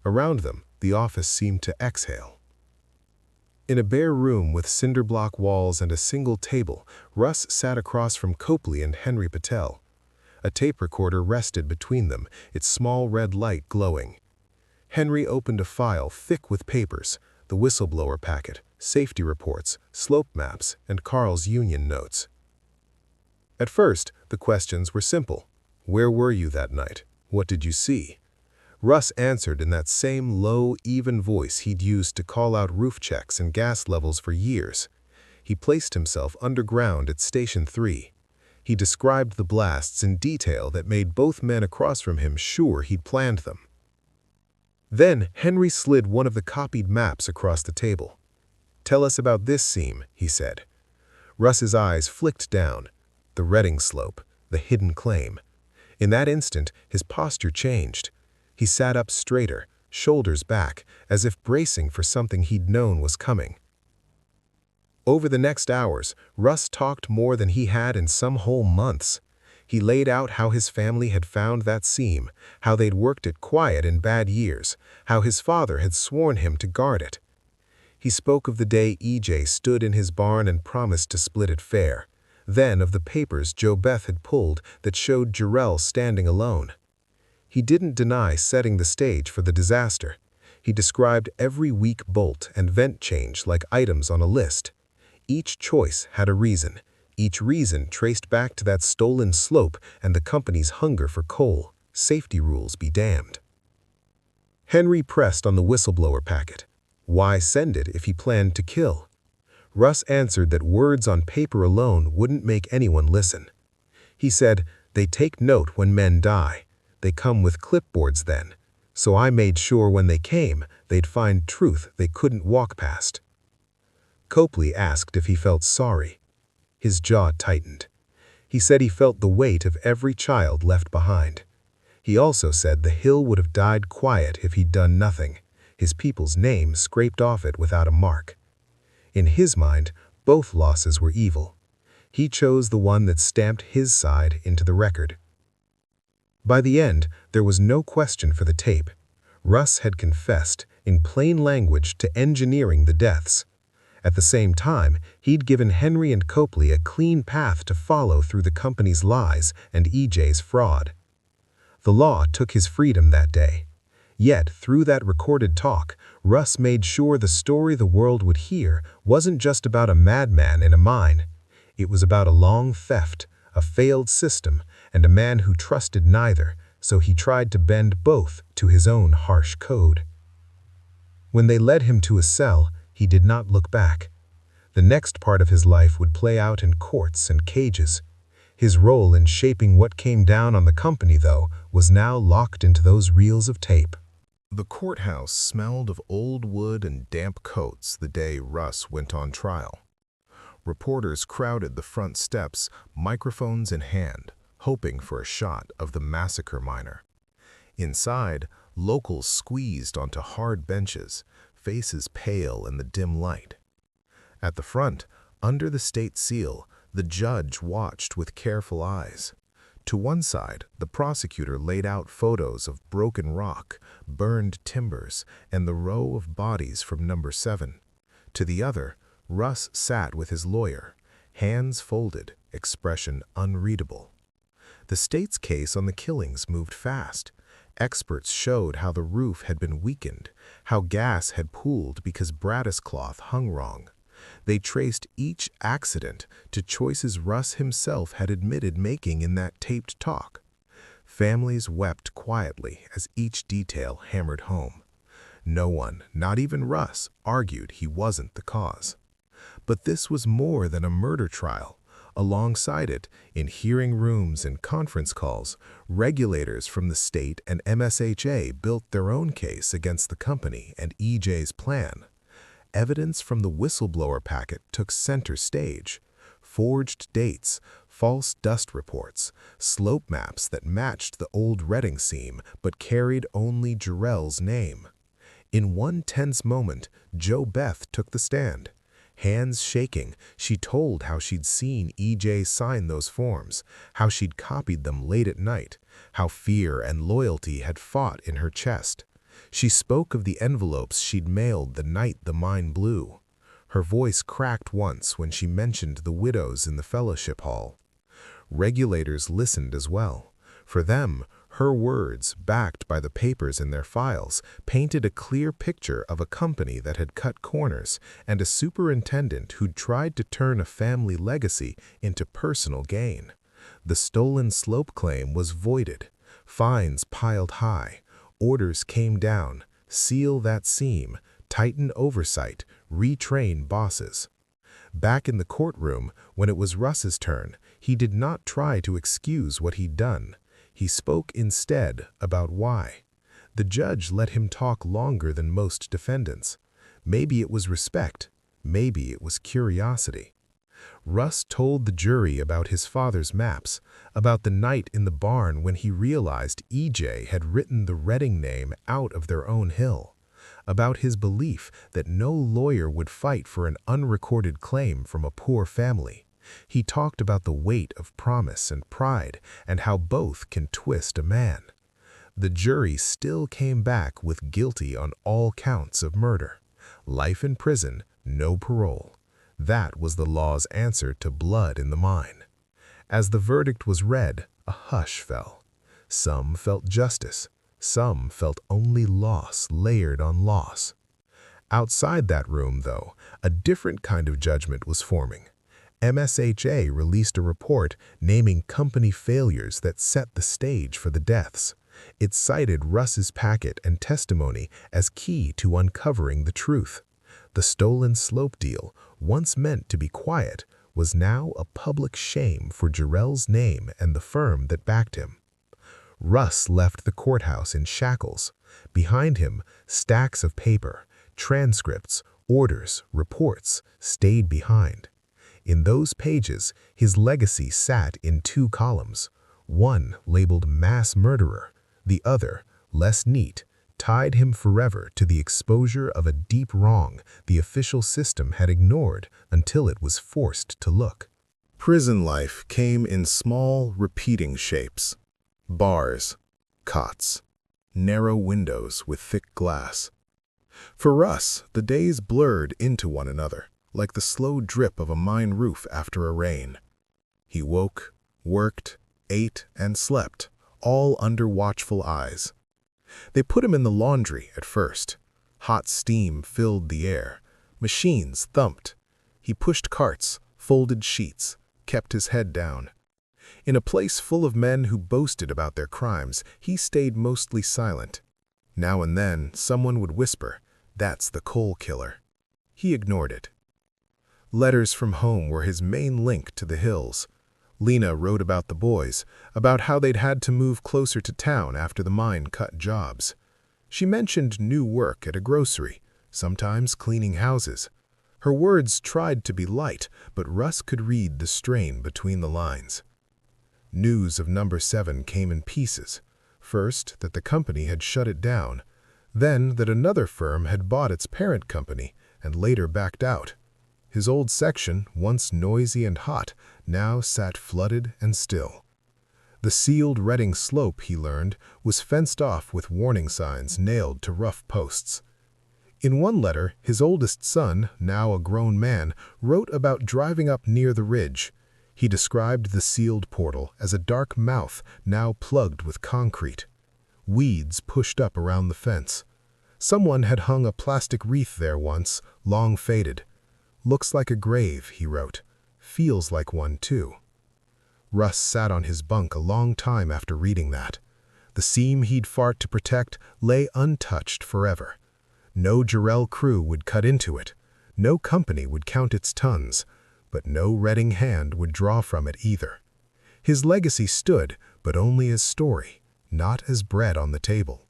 Around them, the office seemed to exhale. In a bare room with cinder-block walls and a single table, Russ sat across from Copley and Henry Patel. A tape recorder rested between them, its small red light glowing. Henry opened a file thick with papers, the whistleblower packet, safety reports, slope maps, and Carl's union notes. At first, the questions were simple. Where were you that night? What did you see? Russ answered in that same low, even voice he'd used to call out roof checks and gas levels for years. He placed himself underground at Station 3. He described the blasts in detail that made both men across from him sure he'd planned them. Then Henry slid one of the copied maps across the table. "Tell us about this seam," he said. Russ's eyes flicked down. The Redding slope, the hidden claim. In that instant, his posture changed. He sat up straighter, shoulders back, as if bracing for something he'd known was coming. Over the next hours, Russ talked more than he had in some whole months. He laid out how his family had found that seam, how they'd worked it quiet in bad years, how his father had sworn him to guard it. He spoke of the day EJ stood in his barn and promised to split it fair. Then of the papers Joe Beth had pulled that showed Jarrell standing alone. He didn't deny setting the stage for the disaster. He described every weak bolt and vent change like items on a list. Each choice had a reason. Each reason traced back to that stolen slope and the company's hunger for coal. Safety rules be damned. Henry pressed on the whistleblower packet. Why send it if he planned to kill? Russ answered that words on paper alone wouldn't make anyone listen. He said, "They take note when men die. They come with clipboards then. So I made sure when they came, they'd find truth they couldn't walk past." Copley asked if he felt sorry. His jaw tightened. He said he felt the weight of every child left behind. He also said the hill would have died quiet if he'd done nothing, his people's name scraped off it without a mark. In his mind, both losses were evil. He chose the one that stamped his side into the record. By the end, there was no question for the tape. Russ had confessed, in plain language, to engineering the deaths. At the same time, he'd given Henry and Copley a clean path to follow through the company's lies and EJ's fraud. The law took his freedom that day. Yet, through that recorded talk, Russ made sure the story the world would hear wasn't just about a madman in a mine. It was about a long theft, a failed system, and a man who trusted neither, so he tried to bend both to his own harsh code. When they led him to a cell, he did not look back. The next part of his life would play out in courts and cages. His role in shaping what came down on the company, though, was now locked into those reels of tape. The courthouse smelled of old wood and damp coats the day Russ went on trial. Reporters crowded the front steps, microphones in hand, hoping for a shot of the Massacre miner. Inside, locals squeezed onto hard benches, faces pale in the dim light. At the front, under the state seal, the judge watched with careful eyes. To one side, the prosecutor laid out photos of broken rock, burned timbers, and the row of bodies from number 7. To the other, Russ sat with his lawyer, hands folded, expression unreadable. The state's case on the killings moved fast. Experts showed how the roof had been weakened, how gas had pooled because brattice cloth hung wrong. They traced each accident to choices Russ himself had admitted making in that taped talk. Families wept quietly as each detail hammered home. No one, not even Russ, argued he wasn't the cause. But this was more than a murder trial. Alongside it, in hearing rooms and conference calls, regulators from the state and MSHA built their own case against the company and EJ's plan. Evidence from the whistleblower packet took center stage. Forged dates, false dust reports, slope maps that matched the old Redding seam but carried only Jarrell's name. In one tense moment, Jo Beth took the stand. Hands shaking, she told how she'd seen EJ sign those forms, how she'd copied them late at night, how fear and loyalty had fought in her chest. She spoke of the envelopes she'd mailed the night the mine blew. Her voice cracked once when she mentioned the widows in the fellowship hall. Regulators listened as well. For them, her words, backed by the papers in their files, painted a clear picture of a company that had cut corners and a superintendent who'd tried to turn a family legacy into personal gain. The stolen slope claim was voided. Fines piled high. Orders came down, seal that seam, tighten oversight, retrain bosses. Back in the courtroom, when it was Russ's turn, he did not try to excuse what he'd done. He spoke instead about why. The judge let him talk longer than most defendants. Maybe it was respect, maybe it was curiosity. Russ told the jury about his father's maps, about the night in the barn when he realized EJ had written the Redding name out of their own hill, about his belief that no lawyer would fight for an unrecorded claim from a poor family. He talked about the weight of promise and pride and how both can twist a man. The jury still came back with guilty on all counts of murder. Life in prison, no parole. That was the law's answer to blood in the mine. As the verdict was read, a hush fell. Some felt justice. Some felt only loss layered on loss. Outside that room, though, a different kind of judgment was forming. MSHA released a report naming company failures that set the stage for the deaths. It cited Russ's packet and testimony as key to uncovering the truth. The stolen slope deal, once meant to be quiet, was now a public shame for Jarrell's name and the firm that backed him. Russ left the courthouse in shackles. Behind him, stacks of paper, transcripts, orders, reports stayed behind. In those pages, his legacy sat in 2 columns, one labeled mass murderer, the other, less neat, tied him forever to the exposure of a deep wrong the official system had ignored until it was forced to look. Prison life came in small, repeating shapes. Bars, cots, narrow windows with thick glass. For Russ, the days blurred into one another, like the slow drip of a mine roof after a rain. He woke, worked, ate, and slept, all under watchful eyes. They put him in the laundry at first. Hot steam filled the air. Machines thumped. He pushed carts, folded sheets, kept his head down. In a place full of men who boasted about their crimes, he stayed mostly silent. Now and then, someone would whisper, "That's the coal killer." He ignored it. Letters from home were his main link to the hills. Lena wrote about the boys, about how they'd had to move closer to town after the mine cut jobs. She mentioned new work at a grocery, sometimes cleaning houses. Her words tried to be light, but Russ could read the strain between the lines. News of Number 7 came in pieces. First, that the company had shut it down, then that another firm had bought its parent company and later backed out. His old section, once noisy and hot, now sat flooded and still. The sealed Reading slope, he learned, was fenced off with warning signs nailed to rough posts. In one letter, his oldest son, now a grown man, wrote about driving up near the ridge. He described the sealed portal as a dark mouth now plugged with concrete. Weeds pushed up around the fence. Someone had hung a plastic wreath there once, long faded. "Looks like a grave," he wrote. "Feels like one, too." Russ sat on his bunk a long time after reading that. The seam he'd fought to protect lay untouched forever. No Jarrell crew would cut into it. No company would count its tons. But no Reading hand would draw from it either. His legacy stood, but only as story, not as bread on the table.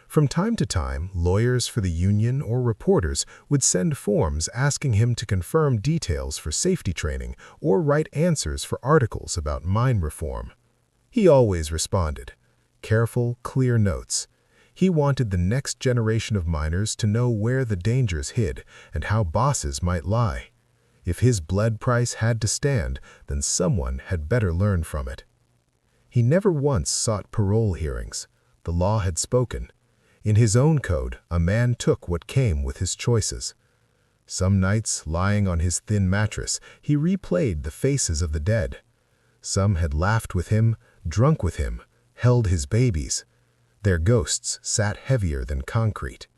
From time to time, lawyers for the union or reporters would send forms asking him to confirm details for safety training or write answers for articles about mine reform. He always responded. Careful, clear notes. He wanted the next generation of miners to know where the dangers hid and how bosses might lie. If his blood price had to stand, then someone had better learn from it. He never once sought parole hearings. The law had spoken. In his own code, a man took what came with his choices. Some nights, lying on his thin mattress, he replayed the faces of the dead. Some had laughed with him, drunk with him, held his babies. Their ghosts sat heavier than concrete.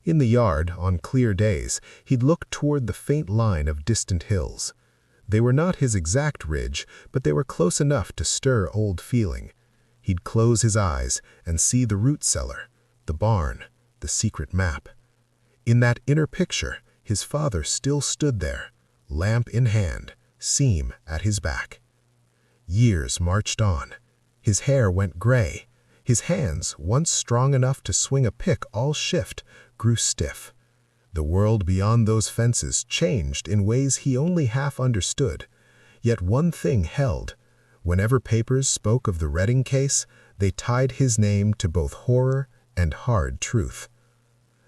In the yard, on clear days, he'd look toward the faint line of distant hills. They were not his exact ridge, but they were close enough to stir old feeling. He'd close his eyes and see the root cellar, the barn, the secret map. In that inner picture, his father still stood there, lamp in hand, seam at his back. Years marched on. His hair went gray. His hands, once strong enough to swing a pick all shift, grew stiff. The world beyond those fences changed in ways he only half understood. Yet one thing held. Whenever papers spoke of the Reading case, they tied his name to both horror and hard truth.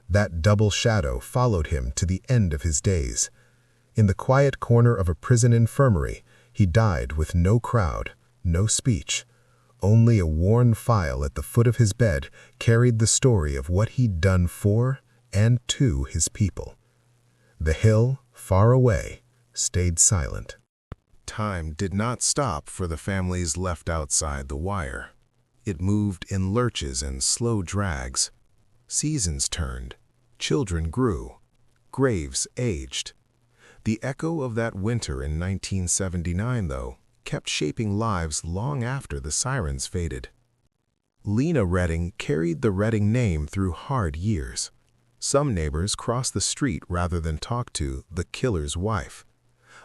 That double shadow followed him to the end of his days. In the quiet corner of a prison infirmary, he died with no crowd, no speech. Only a worn file at the foot of his bed carried the story of what he'd done for and to his people. The hill, far away, stayed silent. Time did not stop for the families left outside the wire. It moved in lurches and slow drags. Seasons turned, children grew, graves aged. The echo of that winter in 1979, though, kept shaping lives long after the sirens faded. Lena Reading carried the Reading name through hard years. Some neighbors crossed the street rather than talk to the killer's wife.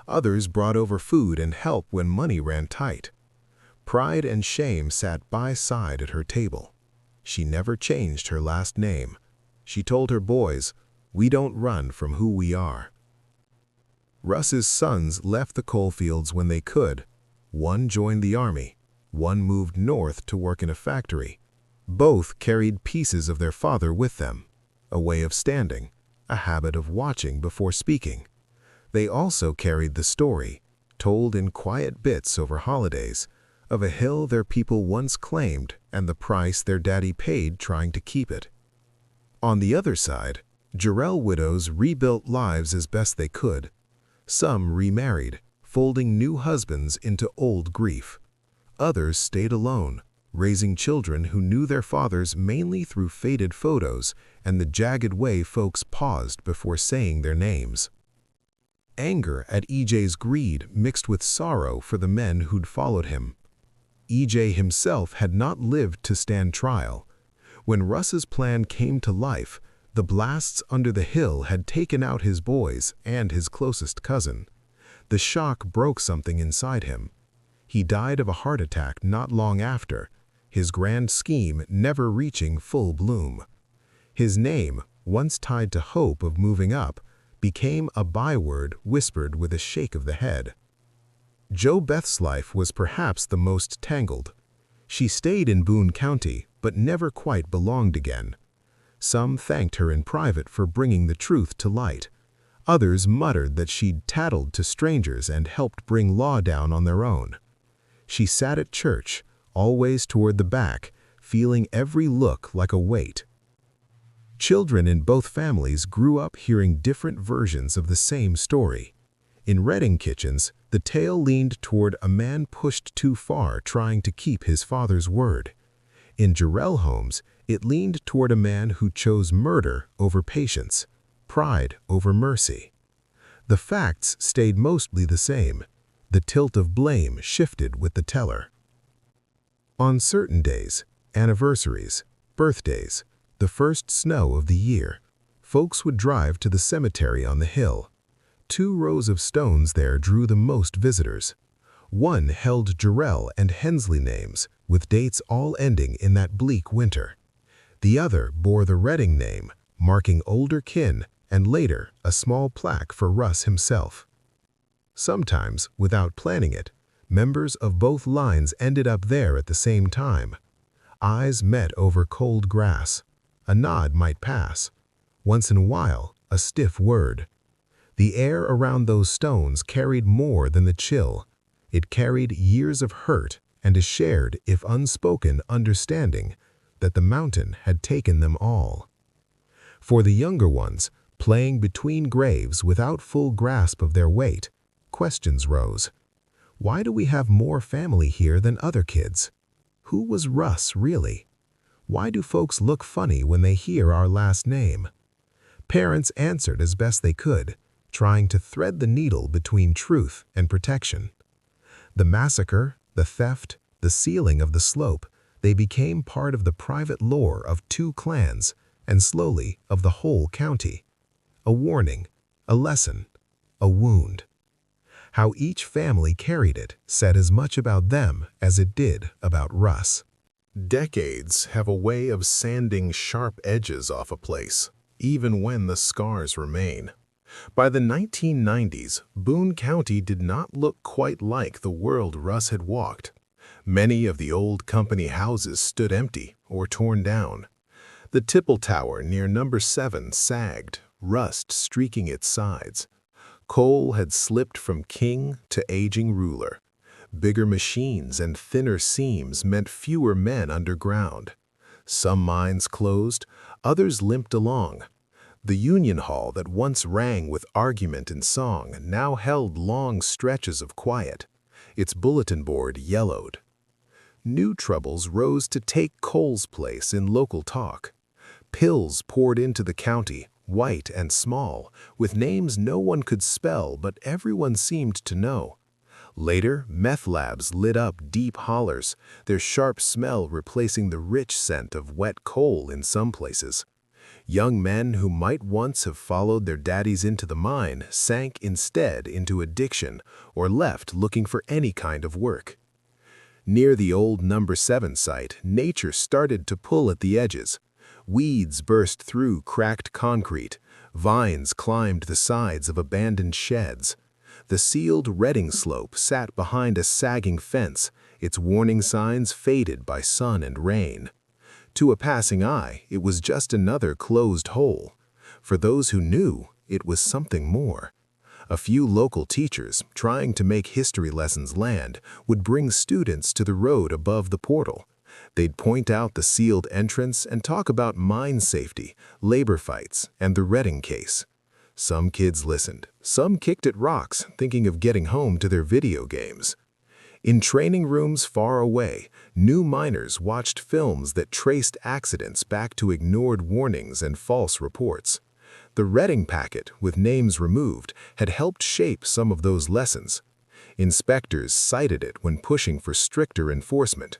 Others brought over food and help when money ran tight. Pride and shame sat by side at her table. She never changed her last name. She told her boys, "We don't run from who we are." Russ's sons left the coalfields when they could. One joined the army. One moved north to work in a factory. Both carried pieces of their father with them. A way of standing, a habit of watching before speaking. They also carried the story, told in quiet bits over holidays, of a hill their people once claimed and the price their daddy paid trying to keep it. On the other side, Jarrell widows rebuilt lives as best they could. Some remarried, folding new husbands into old grief. Others stayed alone, raising children who knew their fathers mainly through faded photos and the jagged way folks paused before saying their names. anger at EJ's greed mixed with sorrow for the men who'd followed him. EJ himself had not lived to stand trial. When Russ's plan came to life, the blasts under the hill had taken out his boys and his closest cousin. The shock broke something inside him. He died of a heart attack not long after, his grand scheme never reaching full bloom. His name, once tied to hope of moving up, became a byword whispered with a shake of the head. Jo Beth's life was perhaps the most tangled. She stayed in Boone County, but never quite belonged again. Some thanked her in private for bringing the truth to light. Others muttered that she'd tattled to strangers and helped bring law down on their own. She sat at church, always toward the back, feeling every look like a weight. Children in both families grew up hearing different versions of the same story. In Redding kitchens, the tale leaned toward a man pushed too far trying to keep his father's word. In Jarrell homes, it leaned toward a man who chose murder over patience, pride over mercy. The facts stayed mostly the same. The tilt of blame shifted with the teller. On certain days, anniversaries, birthdays, the first snow of the year, folks would drive to the cemetery on the hill. 2 rows of stones there drew the most visitors. One held Jarrell and Hensley names, with dates all ending in that bleak winter. The other bore the Redding name, marking older kin, and later a small plaque for Russ himself. Sometimes, without planning it, members of both lines ended up there at the same time. Eyes met over cold grass. A nod might pass. Once in a while, a stiff word. The air around those stones carried more than the chill. It carried years of hurt and a shared, if unspoken, understanding that the mountain had taken them all. For the younger ones, playing between graves without full grasp of their weight, questions rose. Why do we have more family here than other kids? Who was Russ, really? Why do folks look funny when they hear our last name? Parents answered as best they could, trying to thread the needle between truth and protection. The massacre, the theft, the sealing of the slope, they became part of the private lore of 2 clans and slowly of the whole county. A warning, a lesson, a wound. How each family carried it said as much about them as it did about Russ. Decades have a way of sanding sharp edges off a place, even when the scars remain. By the 1990s, Boone County did not look quite like the world Russ had walked. Many of the old company houses stood empty or torn down. The Tipple Tower near number 7 sagged, rust streaking its sides. Coal had slipped from king to aging ruler. Bigger machines and thinner seams meant fewer men underground. Some mines closed, others limped along. The Union Hall that once rang with argument and song now held long stretches of quiet. Its bulletin board yellowed. New troubles rose to take Cole's place in local talk. Pills poured into the county, white and small, with names no one could spell but everyone seemed to know. Later, meth labs lit up deep hollers, their sharp smell replacing the rich scent of wet coal in some places. Young men who might once have followed their daddies into the mine sank instead into addiction or left looking for any kind of work. Near the old number 7 site, nature started to pull at the edges. Weeds burst through cracked concrete. Vines climbed the sides of abandoned sheds. The sealed Redding slope sat behind a sagging fence, its warning signs faded by sun and rain. To a passing eye, it was just another closed hole. For those who knew, it was something more. A few local teachers, trying to make history lessons land, would bring students to the road above the portal. They'd point out the sealed entrance and talk about mine safety, labor fights, and the Redding case. Some kids listened, some kicked at rocks, thinking of getting home to their video games. In training rooms far away, new miners watched films that traced accidents back to ignored warnings and false reports. The Redding packet, with names removed, had helped shape some of those lessons. Inspectors cited it when pushing for stricter enforcement.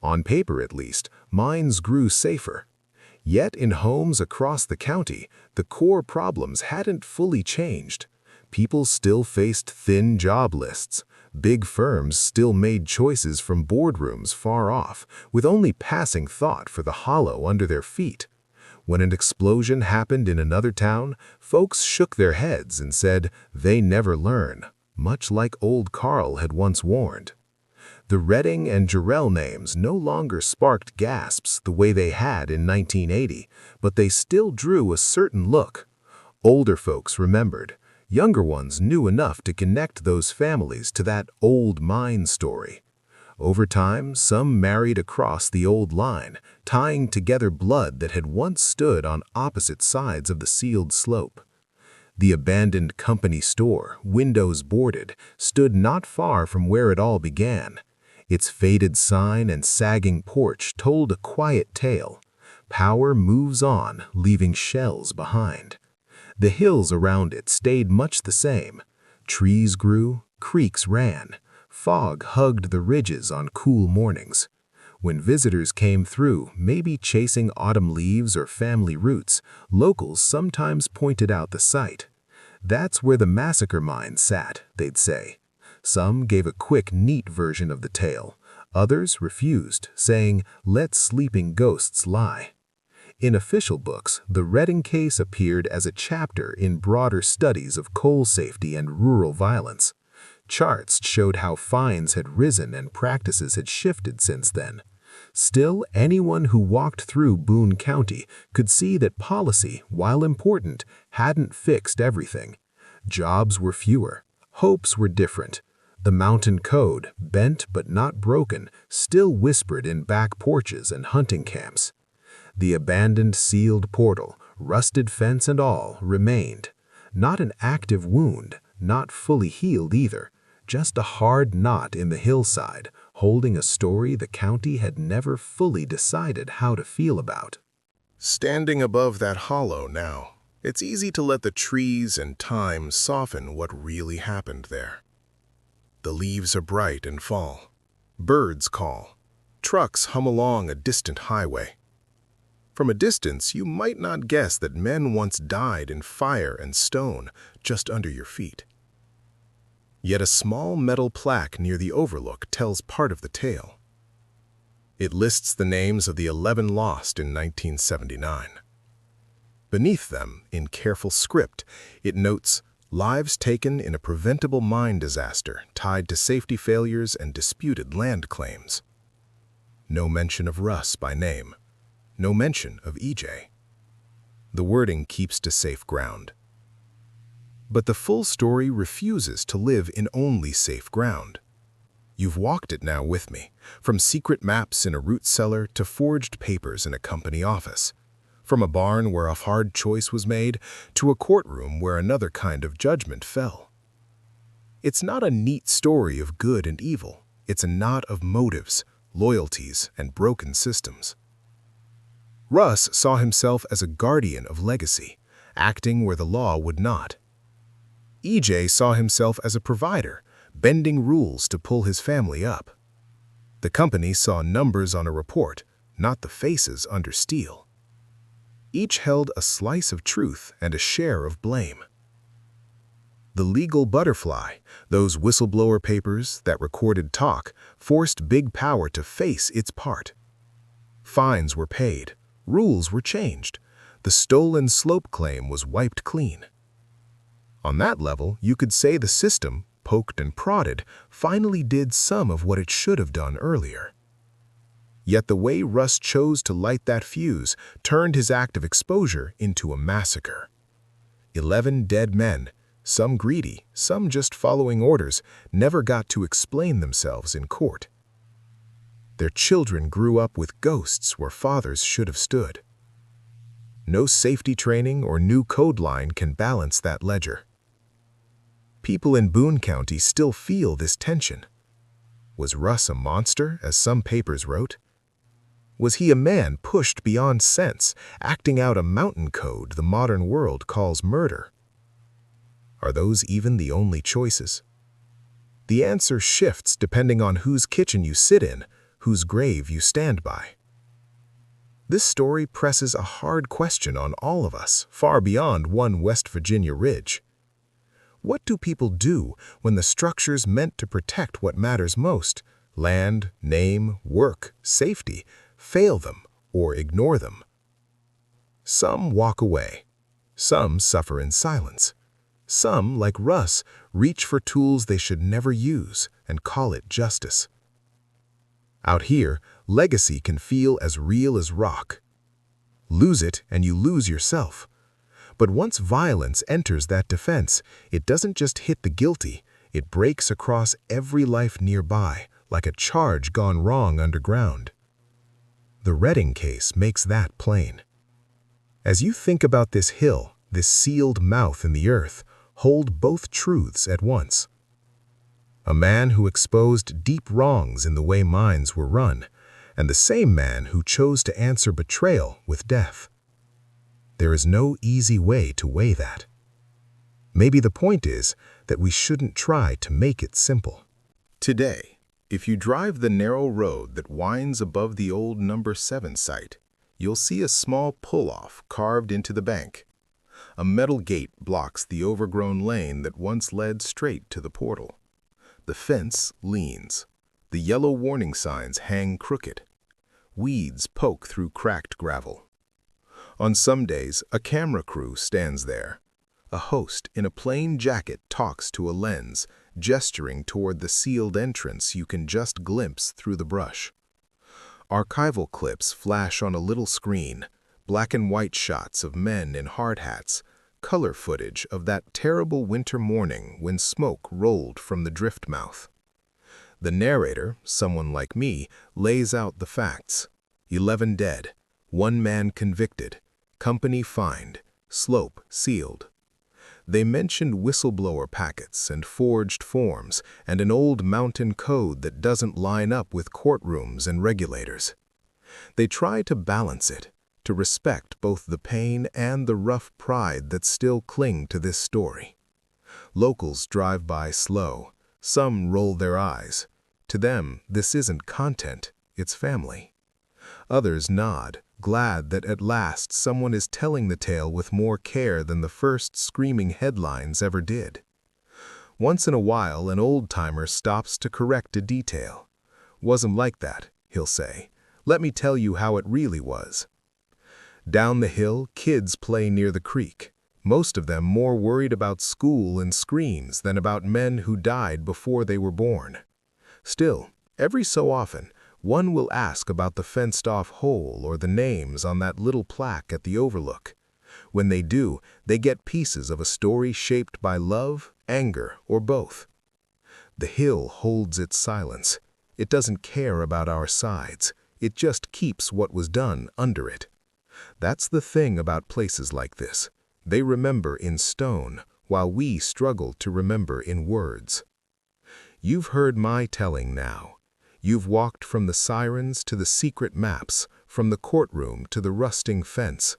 On paper, at least, mines grew safer. Yet in homes across the county, the core problems hadn't fully changed. People still faced thin job lists. Big firms still made choices from boardrooms far off, with only passing thought for the hollow under their feet. When an explosion happened in another town, folks shook their heads and said they never learn, much like old Carl had once warned. The Redding and Jarrell names no longer sparked gasps the way they had in 1980, but they still drew a certain look. Older folks remembered. Younger ones knew enough to connect those families to that old mine story. Over time, some married across the old line, tying together blood that had once stood on opposite sides of the sealed slope. The abandoned company store, windows boarded, stood not far from where it all began. Its faded sign and sagging porch told a quiet tale. Power moves on, leaving shells behind. The hills around it stayed much the same. Trees grew, creeks ran. Fog hugged the ridges on cool mornings. When visitors came through, maybe chasing autumn leaves or family roots, locals sometimes pointed out the site. That's where the Massacre mine sat, they'd say. Some gave a quick, neat version of the tale. Others refused, saying, "Let sleeping ghosts lie." In official books, the Redding case appeared as a chapter in broader studies of coal safety and rural violence. Charts showed how fines had risen and practices had shifted since then. Still, anyone who walked through Boone County could see that policy, while important, hadn't fixed everything. Jobs were fewer. Hopes were different. The mountain code, bent but not broken, still whispered in back porches and hunting camps. The abandoned sealed portal, rusted fence and all, remained. Not an active wound, not fully healed either, just a hard knot in the hillside, holding a story the county had never fully decided how to feel about. Standing above that hollow now, it's easy to let the trees and time soften what really happened there. The leaves are bright and fall. Birds call. Trucks hum along a distant highway. From a distance, you might not guess that men once died in fire and stone just under your feet. Yet a small metal plaque near the overlook tells part of the tale. It lists the names of the 11 lost in 1979. Beneath them, in careful script, it notes, "Lives taken in a preventable mine disaster tied to safety failures and disputed land claims." No mention of Russ by name. No mention of EJ. The wording keeps to safe ground. But the full story refuses to live in only safe ground. You've walked it now with me, from secret maps in a root cellar to forged papers in a company office, from a barn where a hard choice was made to a courtroom where another kind of judgment fell. It's not a neat story of good and evil. It's a knot of motives, loyalties, and broken systems. Russ saw himself as a guardian of legacy, acting where the law would not. EJ saw himself as a provider, bending rules to pull his family up. The company saw numbers on a report, not the faces under steel. Each held a slice of truth and a share of blame. The legal butterfly, those whistleblower papers that recorded talk, forced big power to face its part. Fines were paid. Rules were changed. The stolen slope claim was wiped clean. On that level, you could say the system, poked and prodded, finally did some of what it should have done earlier. Yet the way Russ chose to light that fuse turned his act of exposure into a massacre. 11 dead men, some greedy, some just following orders, never got to explain themselves in court. Their children grew up with ghosts where fathers should have stood. No safety training or new code line can balance that ledger. People in Boone County still feel this tension. Was Russ a monster, as some papers wrote? Was he a man pushed beyond sense, acting out a mountain code the modern world calls murder? Are those even the only choices? The answer shifts depending on whose kitchen you sit in, whose grave you stand by. This story presses a hard question on all of us, far beyond one West Virginia ridge. What do people do when the structures meant to protect what matters most, land, name, work, safety, fail them or ignore them? Some walk away. Some suffer in silence. Some, like Russ, reach for tools they should never use and call it justice. Out here, legacy can feel as real as rock. Lose it and you lose yourself. But once violence enters that defense, it doesn't just hit the guilty, it breaks across every life nearby, like a charge gone wrong underground. The Redding case makes that plain. As you think about this hill, this sealed mouth in the earth, hold both truths at once. A man who exposed deep wrongs in the way minds were run, and the same man who chose to answer betrayal with death. There is no easy way to weigh that. Maybe the point is that we shouldn't try to make it simple. Today, if you drive the narrow road that winds above the old number 7 site, you'll see a small pull-off carved into the bank. A metal gate blocks the overgrown lane that once led straight to the portal. The fence leans. The yellow warning signs hang crooked. Weeds poke through cracked gravel. On some days, a camera crew stands there. A host in a plain jacket talks to a lens, gesturing toward the sealed entrance you can just glimpse through the brush. Archival clips flash on a little screen, black and white shots of men in hard hats, color footage of that terrible winter morning when smoke rolled from the drift mouth. The narrator, someone like me, lays out the facts. 11 dead, 1 man convicted, company fined, slope sealed. They mentioned whistleblower packets and forged forms and an old mountain code that doesn't line up with courtrooms and regulators. They try to balance it, to respect both the pain and the rough pride that still cling to this story. Locals drive by slow. Some roll their eyes. To them, this isn't content, it's family. Others nod, glad that at last someone is telling the tale with more care than the first screaming headlines ever did. Once in a while, an old-timer stops to correct a detail. "Wasn't like that," he'll say. "Let me tell you how it really was." Down the hill, kids play near the creek, most of them more worried about school and screens than about men who died before they were born. Still, every so often, one will ask about the fenced-off hole or the names on that little plaque at the overlook. When they do, they get pieces of a story shaped by love, anger, or both. The hill holds its silence. It doesn't care about our sides. It just keeps what was done under it. That's the thing about places like this. They remember in stone, while we struggle to remember in words. You've heard my telling now. You've walked from the sirens to the secret maps, from the courtroom to the rusting fence.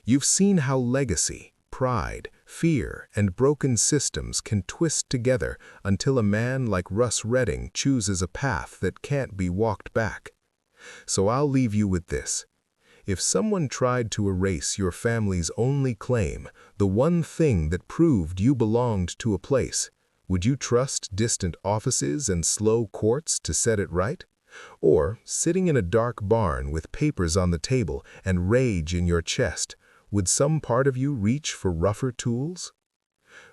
You've seen how legacy, pride, fear, and broken systems can twist together until a man like Russ Redding chooses a path that can't be walked back. So I'll leave you with this. If someone tried to erase your family's only claim, the one thing that proved you belonged to a place, would you trust distant offices and slow courts to set it right? Or, sitting in a dark barn with papers on the table and rage in your chest, would some part of you reach for rougher tools?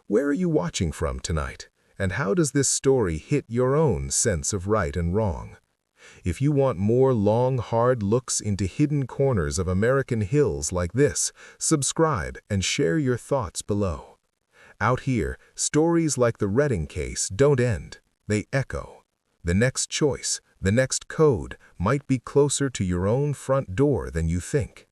Where are you watching from tonight? And how does this story hit your own sense of right and wrong? If you want more long, hard looks into hidden corners of American hills like this, subscribe and share your thoughts below. Out here, stories like the Redding case don't end, they echo. The next choice, the next code, might be closer to your own front door than you think.